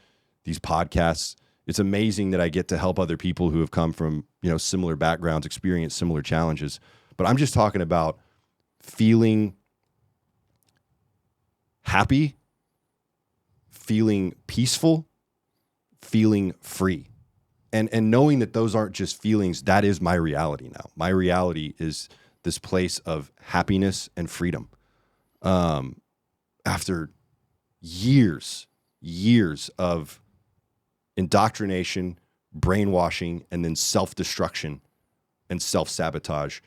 Speaker 1: podcasts. It's amazing that I get to help other people who have come from, similar backgrounds, experience similar challenges. But I'm just talking about feeling happy, feeling peaceful, feeling free. And knowing that those aren't just feelings, that is my reality now. My reality is this place of happiness and freedom. After years of indoctrination, brainwashing, and then self-destruction and self-sabotage,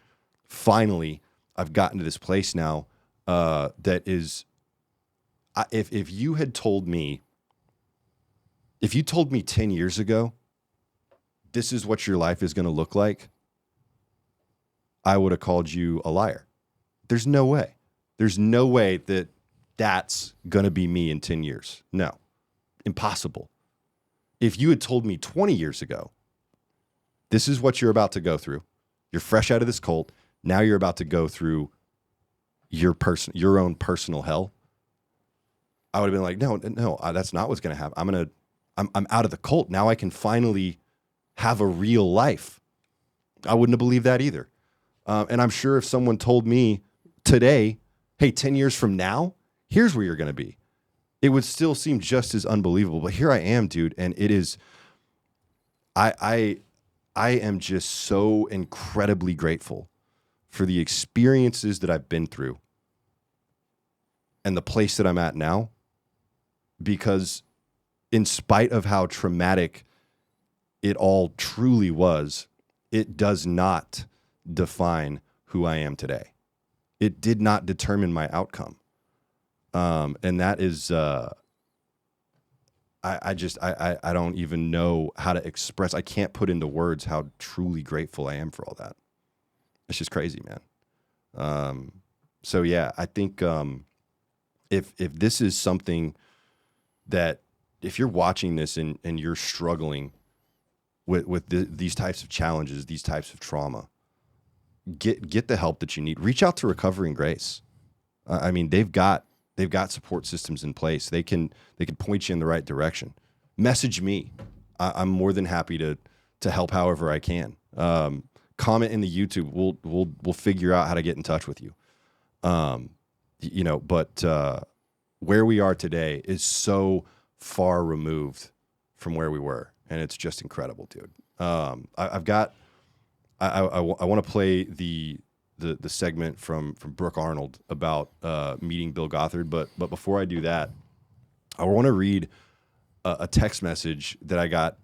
Speaker 1: finally, I've gotten to this place now that is, if you told me 10 years ago, this is what your life is going to look like, I would have called you a liar. There's no way. There's no way that that's going to be me in 10 years. No, impossible. If you had told me 20 years ago, this is what you're about to go through. You're fresh out of this cult. Now you're about to go through your own personal hell. I would have been like, no, that's not what's going to happen. I'm out of the cult. Now I can finally have a real life. I wouldn't have believed that either. And I'm sure if someone told me today, hey, 10 years from now, here's where you're going to be, it would still seem just as unbelievable. But here I am, dude. And it is, I am just so incredibly grateful for the experiences that I've been through and the place that I'm at now, because in spite of how traumatic it all truly was, it does not define who I am today. It did not determine my outcome. And that is, I don't even know how to express. I can't put into words how truly grateful I am for all that. It's just crazy, man. So yeah, I think if this is something that, if you're watching this and you're struggling with these types of challenges, these types of trauma, get the help that you need. Reach out to Recovery and Grace. I mean, they've got support systems in place. They can point you in the right direction. Message me. I'm more than happy to help however I can. Comment in the YouTube. We'll figure out how to get in touch with you. But where we are today is so far removed from where we were. And it's just incredible, dude. I want to play the segment from Brooke Arnold about meeting Bill Gothard, but before I do that, I want to read a text message that I got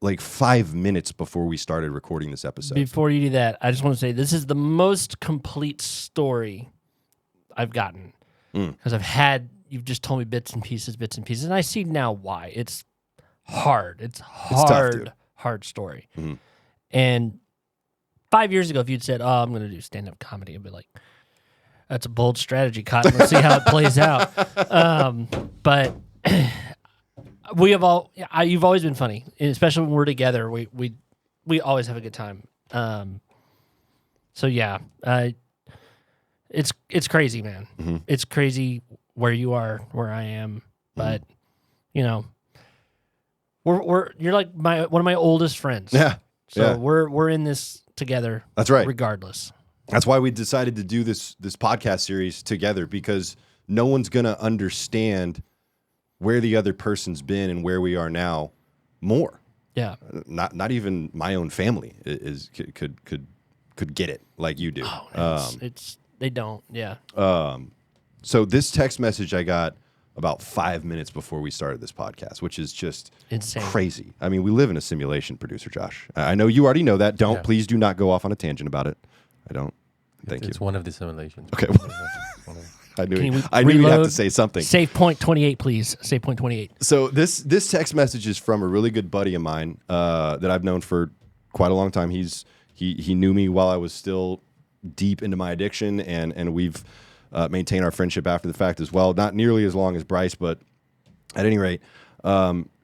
Speaker 1: like 5 minutes before we started recording this episode.
Speaker 2: Before you do that, I just want to say this is the most complete story I've gotten, because you've just told me bits and pieces, and I see now why. It's hard. It's hard,
Speaker 1: tough,
Speaker 2: hard story.
Speaker 1: Mm-hmm.
Speaker 2: And 5 years ago, if you'd said, "Oh, I'm going to do stand-up comedy," I'd be like, "That's a bold strategy, Cotton. Let's see how it plays out." But you've always been funny, and especially when we're together. We always have a good time. So yeah, it's crazy, man. Mm-hmm. It's crazy where you are, where I am, but you're like one of my oldest friends.
Speaker 1: Yeah.
Speaker 2: So
Speaker 1: yeah.
Speaker 2: we're in this together.
Speaker 1: That's right.
Speaker 2: Regardless.
Speaker 1: That's why we decided to do this podcast series together, because no one's going to understand where the other person's been and where we are now more.
Speaker 2: Yeah.
Speaker 1: Not even my own family could get it like you do.
Speaker 2: Oh, they don't. Yeah.
Speaker 1: So this text message I got about 5 minutes before we started this podcast, which is just
Speaker 2: Insane.
Speaker 1: crazy. I mean, we live in a simulation, producer Josh. I know you already know that. Please do not go off on a tangent about it. I don't. Thank you.
Speaker 3: It's one of the simulations.
Speaker 1: Okay. I knew you'd have
Speaker 2: reload?
Speaker 1: to say something.
Speaker 2: Save point 28, please. Save point 28.
Speaker 1: So this text message is from a really good buddy of mine that I've known for quite a long time. He knew me while I was still deep into my addiction, and we've maintained our friendship after the fact as well. Not nearly as long as Bryce, but at any rate,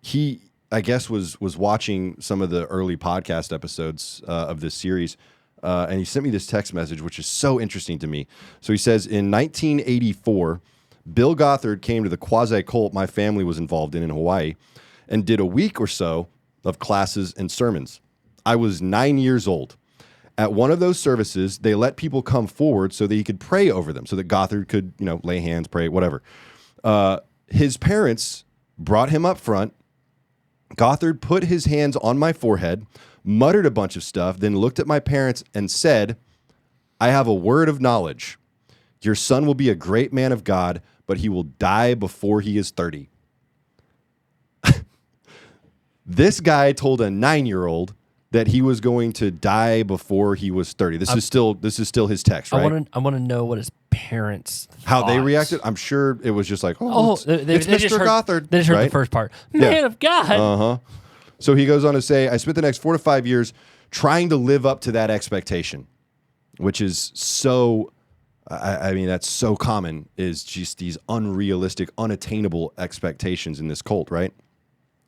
Speaker 1: he, I guess, was watching some of the early podcast episodes of this series, and he sent me this text message, which is so interesting to me. So he says, in 1984, Bill Gothard came to the quasi-cult my family was involved in Hawaii and did a week or so of classes and sermons. I was 9 years old. At one of those services, they let people come forward so that he could pray over them, so that Gothard could, lay hands, pray, whatever. His parents brought him up front. Gothard put his hands on my forehead, muttered a bunch of stuff, then looked at my parents and said, "I have a word of knowledge. Your son will be a great man of God, but he will die before he is 30. This guy told a 9-year-old that he was going to die before he was 30. This is still his text, right?
Speaker 2: I want to know what his parents
Speaker 1: how they
Speaker 2: thought.
Speaker 1: reacted. I'm sure it was just like,
Speaker 2: it's
Speaker 1: Mr. Gothard.
Speaker 2: They just heard
Speaker 1: right?
Speaker 2: the first part. Man of God.
Speaker 1: Uh-huh. So he goes on to say, I spent the next 4 to 5 years trying to live up to that expectation, which is so, I mean, that's so common, is just these unrealistic, unattainable expectations in this cult, right?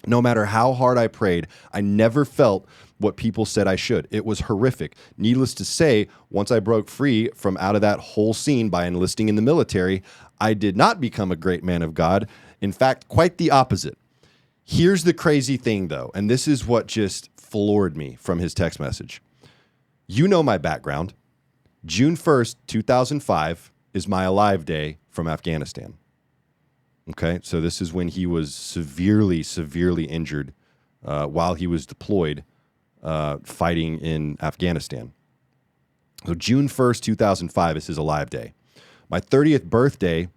Speaker 1: No matter how hard I prayed, I never felt what people said I should. It was horrific. Needless to say, once I broke free from out of that whole scene by enlisting in the military, I did not become a great man of God. In fact, quite the opposite. Here's the crazy thing, though, and this is what just floored me from his text message. You know my background. June 1st, 2005 is my alive day from Afghanistan. Okay, so this is when he was severely, severely injured while he was deployed fighting in Afghanistan. So June 1st, 2005 is his alive day. My 30th birthday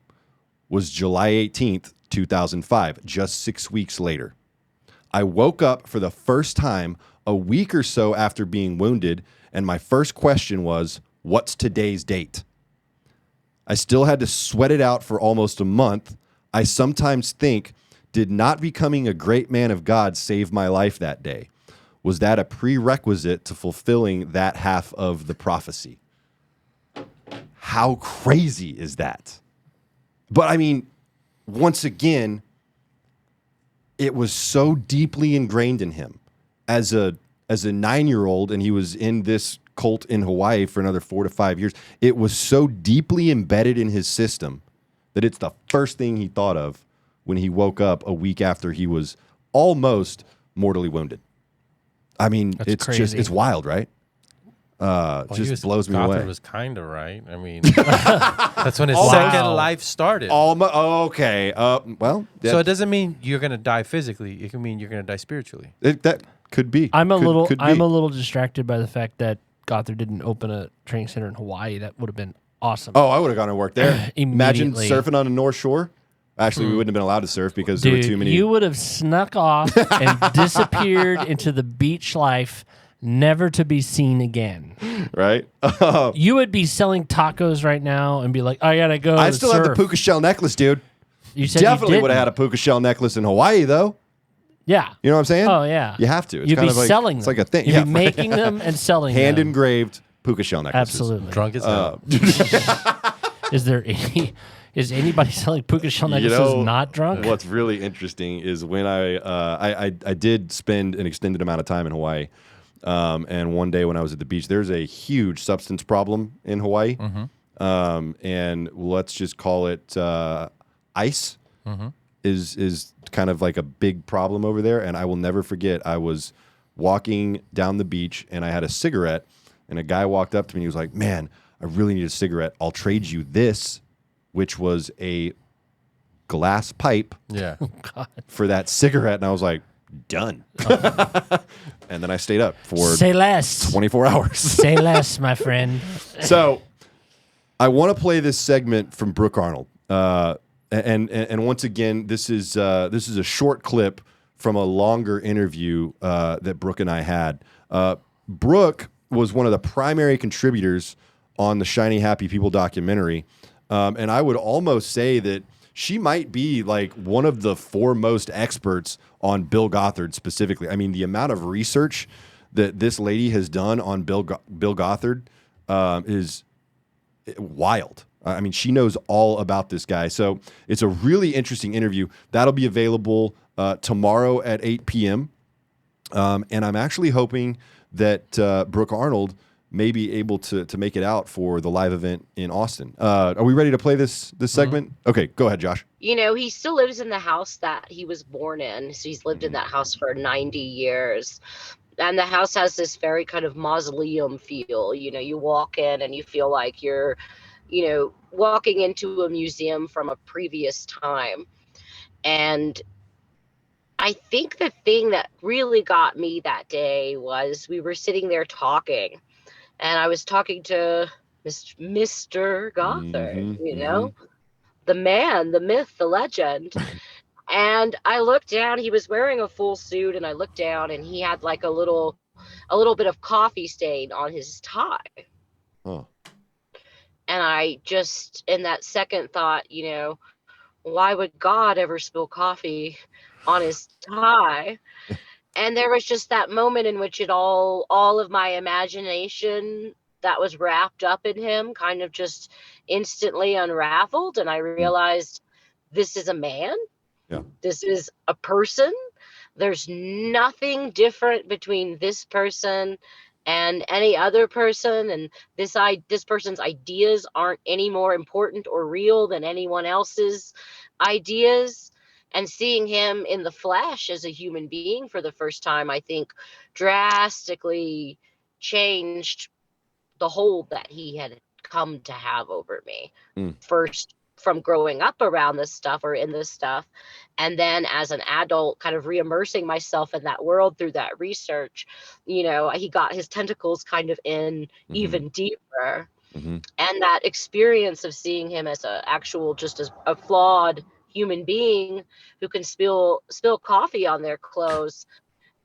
Speaker 1: was July 18th, 2005, just 6 weeks later. I woke up for the first time a week or so after being wounded, and my first question was, what's today's date? I still had to sweat it out for almost a month. I sometimes think, did not becoming a great man of God save my life that day? Was that a prerequisite to fulfilling that half of the prophecy? How crazy is that? But I mean, once again, it was so deeply ingrained in him as a 9-year-old, and he was in this cult in Hawaii for another 4 to 5 years. It was so deeply embedded in his system that it's the first thing he thought of when he woke up a week after he was almost mortally wounded. I mean, it's
Speaker 2: crazy.
Speaker 1: just, it's wild, right? Just blows me
Speaker 3: Gothard
Speaker 1: away.
Speaker 3: was kind of right. I mean, that's when his second life started.
Speaker 1: Okay. Well,
Speaker 3: so it doesn't mean you're going to die physically. It can mean you're going to die spiritually.
Speaker 1: that could be.
Speaker 2: I'm a
Speaker 1: Could be.
Speaker 2: little distracted by the fact that Gothard didn't open a training center in Hawaii. That would have been awesome.
Speaker 1: Oh, I would have gone and worked there. Imagine
Speaker 2: Immediately.
Speaker 1: surfing on the North Shore. Actually, we wouldn't have been allowed to surf because there were too many.
Speaker 2: You would have snuck off and disappeared into the beach life, never to be seen again.
Speaker 1: Right?
Speaker 2: You would be selling tacos right now and be like, I gotta go.
Speaker 1: I still have the puka shell necklace, dude.
Speaker 2: You said
Speaker 1: Definitely
Speaker 2: you
Speaker 1: would have had a puka shell necklace in Hawaii, though.
Speaker 2: Yeah.
Speaker 1: You know what I'm saying?
Speaker 2: Oh yeah.
Speaker 1: You have to. It's
Speaker 2: You'd
Speaker 1: kind
Speaker 2: be
Speaker 1: of like,
Speaker 2: selling
Speaker 1: it's
Speaker 2: them.
Speaker 1: like a thing.
Speaker 2: You'd
Speaker 1: Yeah,
Speaker 2: be making them and selling
Speaker 1: hand
Speaker 2: them.
Speaker 1: engraved puka shell necklaces.
Speaker 2: Absolutely.
Speaker 3: Drunk as hell.
Speaker 2: Is anybody selling puka shell necklaces not drunk?
Speaker 1: What's really interesting is when I did spend an extended amount of time in Hawaii, and one day when I was at the beach, there's a huge substance problem in Hawaii, and let's just call it ice is kind of like a big problem over there. And I will never forget, I was walking down the beach and I had a cigarette, and a guy walked up to me and he was like, "Man, I really need a cigarette. I'll trade you this," which was a glass pipe
Speaker 3: Yeah.
Speaker 1: for that cigarette. And I was like, done. And then I stayed up for
Speaker 2: Say less.
Speaker 1: 24 hours.
Speaker 2: Say less, my friend.
Speaker 1: So I want to play this segment from Brooke Arnold. And once again, this is a short clip from a longer interview that Brooke and I had. Brooke was one of the primary contributors on the Shiny Happy People documentary. And I would almost say that she might be like one of the foremost experts on Bill Gothard specifically. I mean, the amount of research that this lady has done on Bill Gothard is wild. I mean, she knows all about this guy. So it's a really interesting interview. That'll be available tomorrow at 8 p.m. And I'm actually hoping that Brooke Arnold may be able to make it out for the live event in Austin. Are we ready to play this segment? Okay, go ahead, Josh.
Speaker 4: You know, he still lives in the house that he was born in. So he's lived in that house for 90 years. And the house has this very kind of mausoleum feel. You know, you walk in and you feel like you're, you know, walking into a museum from a previous time. And I think the thing that really got me that day was we were sitting there talking, and I was talking to Mr. Gothard, you know, the man, the myth, the legend. And I looked down, he was wearing a full suit, and I looked down and he had like a little bit of coffee stain on his tie.
Speaker 1: Oh.
Speaker 4: And I just, in that second thought, you know, why would God ever spill coffee on his tie? And there was just that moment in which it all of my imagination that was wrapped up in him kind of just instantly unraveled. And I realized this is a man.
Speaker 1: Yeah.
Speaker 4: This is a person. There's nothing different between this person and any other person. And this person's ideas aren't any more important or real than anyone else's ideas. And seeing him in the flesh as a human being for the first time, I think drastically changed the hold that he had come to have over me. First, from growing up around this stuff or in this stuff, and then as an adult kind of re-immersing myself in that world through that research, you know, he got his tentacles kind of in even deeper. And that experience of seeing him as just as a flawed human being who can spill coffee on their clothes,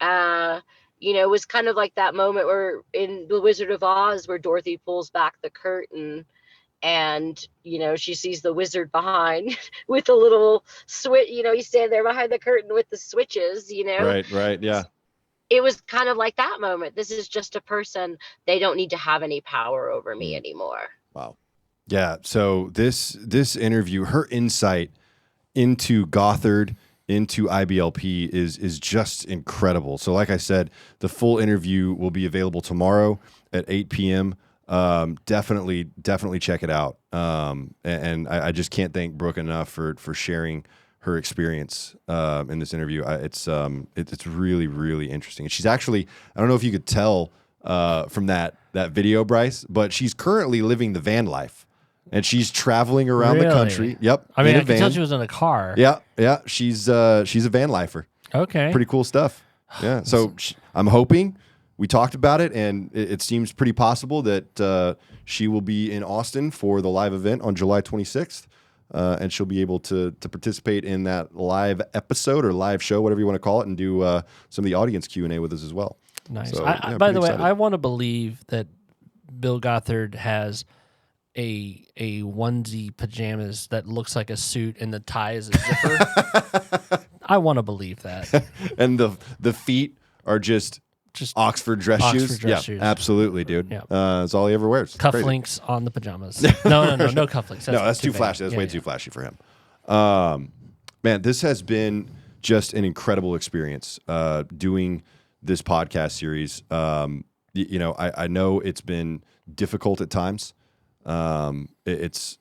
Speaker 4: you know, was kind of like that moment where in The Wizard of Oz where Dorothy pulls back the curtain and, you know, she sees the wizard behind with a little switch, you know, he's standing there behind the curtain with the switches, you know.
Speaker 1: Right, yeah.
Speaker 4: It was kind of like that moment. This is just a person. They don't need to have any power over me anymore.
Speaker 1: Wow. Yeah, so this interview, her insight into Gothard, into IBLP is just incredible. So like I said, the full interview will be available tomorrow at 8 p.m. Definitely check it out. And I just can't thank Brooke enough for sharing her experience in this interview. It's really, really interesting. And she's actually, I don't know if you could tell from that video, Bryce, but she's currently living the van life. And she's traveling around the country. Yep.
Speaker 2: I mean, I could
Speaker 1: van.
Speaker 2: tell she was in a car.
Speaker 1: Yeah. She's a van lifer.
Speaker 2: Okay.
Speaker 1: Pretty cool stuff. Yeah. So I'm hoping, we talked about it, and it seems pretty possible that she will be in Austin for the live event on July 26th, and she'll be able to participate in that live episode or live show, whatever you want to call it, and do some of the audience Q&A with us as well.
Speaker 2: Nice.
Speaker 1: So,
Speaker 2: By the way,
Speaker 1: excited.
Speaker 2: I want to believe that Bill Gothard has a onesie pajamas that looks like a suit and the tie is a zipper. I want to believe that.
Speaker 1: And the feet are just Oxford dress shoes.
Speaker 2: Shoes.
Speaker 1: Absolutely, dude.
Speaker 2: Yeah.
Speaker 1: That's all he ever wears.
Speaker 2: Cufflinks on the pajamas. No cufflinks.
Speaker 1: That's too
Speaker 2: big.
Speaker 1: flashy. That's
Speaker 2: Yeah,
Speaker 1: way too flashy for him. Man, this has been just an incredible experience doing this podcast series. You know, I know it's been difficult at times. It's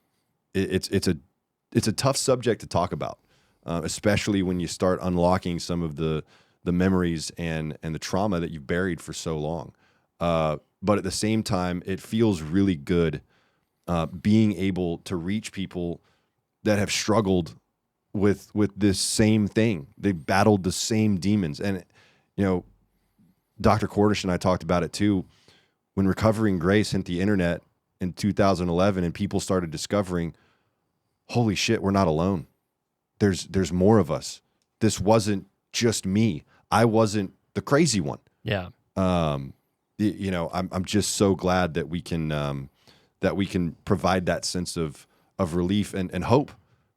Speaker 1: a tough subject to talk about, especially when you start unlocking some of the memories and the trauma that you've buried for so long. But at the same time, it feels really good being able to reach people that have struggled with this same thing. They battled the same demons. And, Dr. Cordish and I talked about it too. When Recovering Grace hit the internet in 2011 and people started discovering, holy shit, we're not alone. There's more of us. This wasn't just me. I wasn't the crazy one.
Speaker 2: Yeah.
Speaker 1: I'm just so glad that we can provide that sense of relief and hope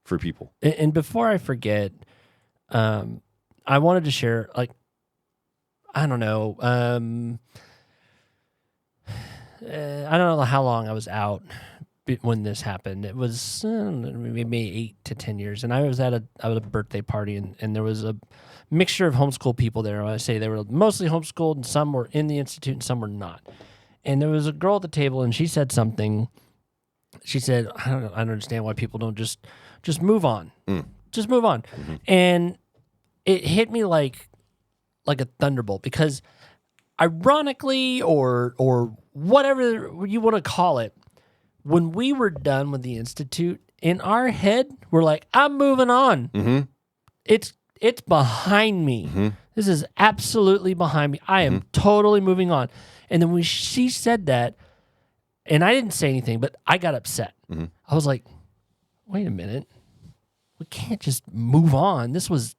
Speaker 1: for people.
Speaker 2: And before I forget, I wanted to share, like, I don't know. I don't know how long I was out when this happened. It was maybe 8 to 10 years. And I was at a birthday party, and there was a mixture of homeschool people there. I say they were mostly homeschooled, and some were in the institute, and some were not. And there was a girl at the table, and she said something. She said, I don't understand why people don't just move on. Just move on. Mm-hmm. And it hit me like a thunderbolt, because ironically, or whatever you want to call it, when we were done with the institute, in our head, we're like, I'm moving on. Mm-hmm. It's behind me. Mm-hmm. This is absolutely behind me. I am totally moving on. And then when she said that, and I didn't say anything, but I got upset. Mm-hmm. I was like, wait a minute. We can't just move on. This was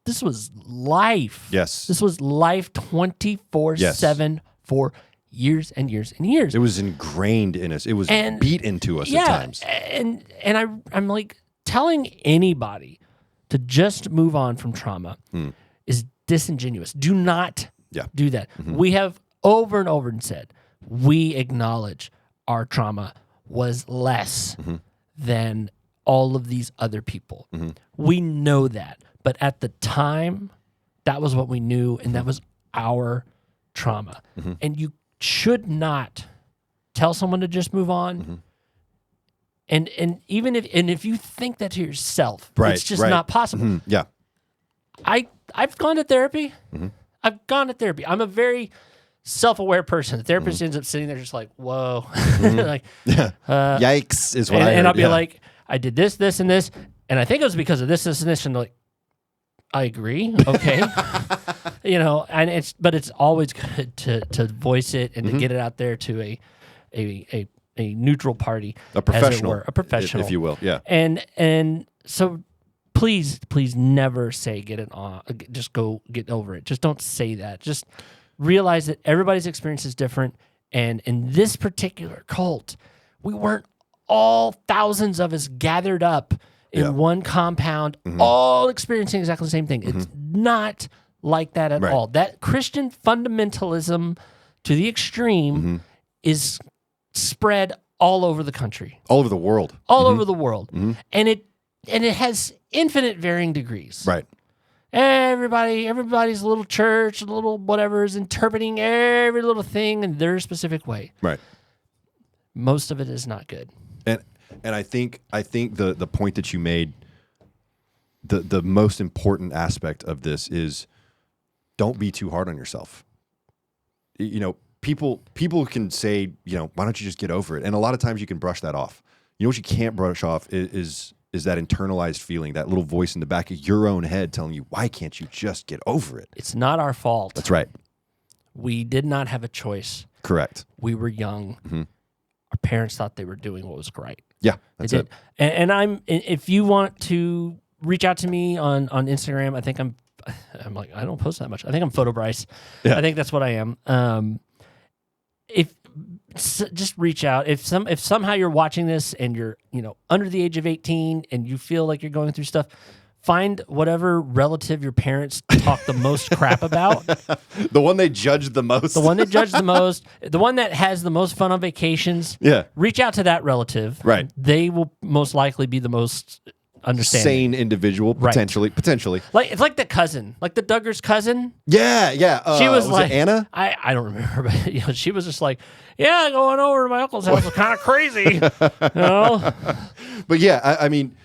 Speaker 2: life.
Speaker 1: Yes.
Speaker 2: This was life 24/7 for years and years and years.
Speaker 1: It was ingrained in us. It was beat into us at times.
Speaker 2: And I'm like, telling anybody to just move on from trauma is disingenuous. Do not do that. Mm-hmm. We have over and over and said, we acknowledge our trauma was less than all of these other people. Mm-hmm. We know that. But at the time, that was what we knew, and that was our trauma. Mm-hmm. And you should not tell someone to just move on. Mm-hmm. And even if you think that to yourself, it's just not possible.
Speaker 1: Mm-hmm. Yeah.
Speaker 2: I've gone to therapy. Mm-hmm. I've gone to therapy. I'm a very self-aware person. The therapist ends up sitting there just like, whoa. Like,
Speaker 1: yikes is what I heard.
Speaker 2: And I'll be like, I did this, this, and this, and I think it was because of this, this, and this, and they're like, I agree. Okay. And it's always good to voice it and to get it out there to a neutral party,
Speaker 1: a professional,
Speaker 2: as it were, a professional,
Speaker 1: if you will. Yeah.
Speaker 2: And so please never say get it on. Just go get over it. Just don't say that. Just realize that everybody's experience is different. And in this particular cult, we weren't all thousands of us gathered up in one compound, all experiencing exactly the same thing. It's not like that at all. That Christian fundamentalism to the extreme is spread all over the country.
Speaker 1: All over the world.
Speaker 2: All over the world. Mm-hmm. And it has infinite varying degrees.
Speaker 1: Right.
Speaker 2: Everybody's little church, little whatever is interpreting every little thing in their specific way.
Speaker 1: Right.
Speaker 2: Most of it is not good.
Speaker 1: And I think the point that you made, the most important aspect of this is don't be too hard on yourself. People can say, why don't you just get over it? And a lot of times you can brush that off. You know what you can't brush off is that internalized feeling, that little voice in the back of your own head telling you, why can't you just get over it?
Speaker 2: It's not our fault.
Speaker 1: That's right.
Speaker 2: We did not have a choice.
Speaker 1: Correct.
Speaker 2: We were young. Mm-hmm. Our parents thought they were doing what was right.
Speaker 1: Yeah, that's it.
Speaker 2: And if you want to reach out to me on Instagram, I think I'm like, I don't post that much. I think I'm Photo Bryce. Yeah. I think that's what I am. Just reach out. If somehow you're watching this and you're, under the age of 18 and you feel like you're going through stuff, find whatever relative your parents talk the most crap about.
Speaker 1: The one they judge the most.
Speaker 2: The one they judge the most. The one that has the most fun on vacations.
Speaker 1: Yeah.
Speaker 2: Reach out to that relative.
Speaker 1: Right.
Speaker 2: They will most likely be the most understanding.
Speaker 1: Sane individual, potentially.
Speaker 2: Like it's like the cousin, like the Duggar's cousin.
Speaker 1: Yeah.
Speaker 2: She was like
Speaker 1: it Anna?
Speaker 2: I don't remember, but she was just like, yeah, going over to my uncle's house was kind of crazy.
Speaker 1: But yeah, I mean,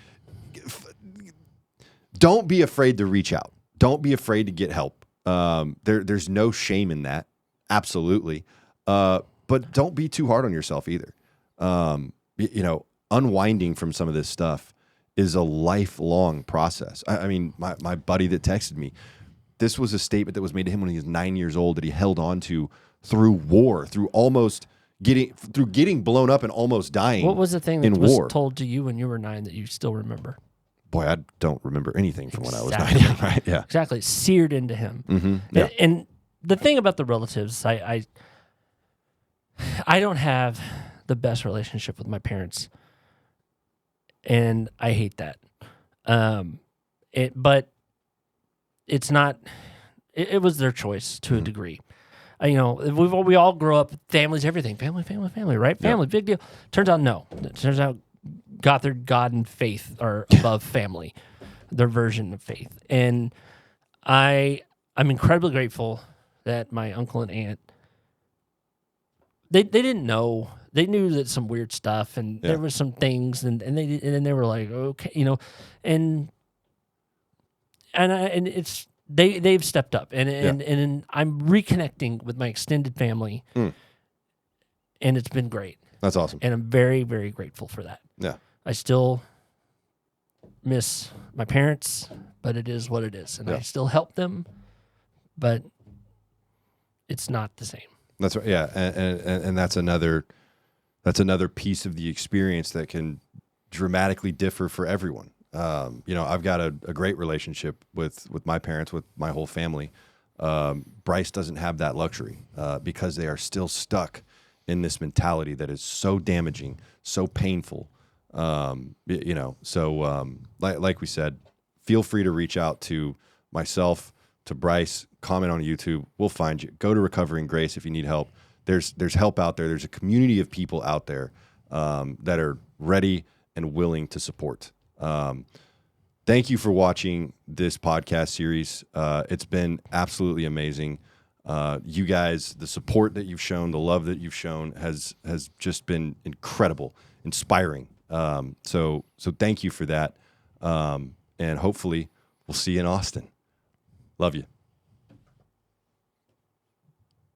Speaker 1: don't be afraid to reach out. Don't be afraid to get help. There's no shame in that. Absolutely. But don't be too hard on yourself either. Unwinding from some of this stuff is a lifelong process. I mean, my buddy that texted me, this was a statement that was made to him when he was 9 years old that he held on to through war, through getting blown up and almost dying.
Speaker 2: What was the thing that
Speaker 1: in
Speaker 2: was
Speaker 1: war?
Speaker 2: told to you when you were 9 that you still remember?
Speaker 1: Boy, I don't remember anything from when I was
Speaker 2: Exactly.
Speaker 1: 9. Right? Yeah.
Speaker 2: Exactly. Seared into him.
Speaker 1: Mm-hmm. Yeah.
Speaker 2: And the thing about the relatives, I don't have the best relationship with my parents, and I hate that. But it's not. It was their choice to a degree. We all grow up. Family's everything. Family. Right? Family, big deal. Turns out no. It turns out Gothard, God, and faith are above family. Their version of faith, and I'm incredibly grateful that my uncle and aunt. They didn't know. They knew that some weird stuff, and there were some things, and they were like, okay, and it's they've stepped up, and I'm reconnecting with my extended family, and it's been great.
Speaker 1: That's awesome.
Speaker 2: And I'm very, very grateful for that.
Speaker 1: Yeah.
Speaker 2: I still miss my parents, but it is what it is, and I still help them, but it's not the same.
Speaker 1: That's right. Yeah, and that's another piece of the experience that can dramatically differ for everyone. I've got a great relationship with my parents, with my whole family. Bryce doesn't have that luxury because they are still stuck in this mentality that is so damaging, so painful. Like we said, feel free to reach out to myself, to Bryce, comment on YouTube. We'll find you. Go to Recovering Grace if you need help. There's help out there. There's a community of people out there that are ready and willing to support. Thank you for watching this podcast series. It's been absolutely amazing. You guys, the support that you've shown, the love that you've shown has just been incredible, inspiring. So thank you for that. And hopefully we'll see you in Austin. Love you.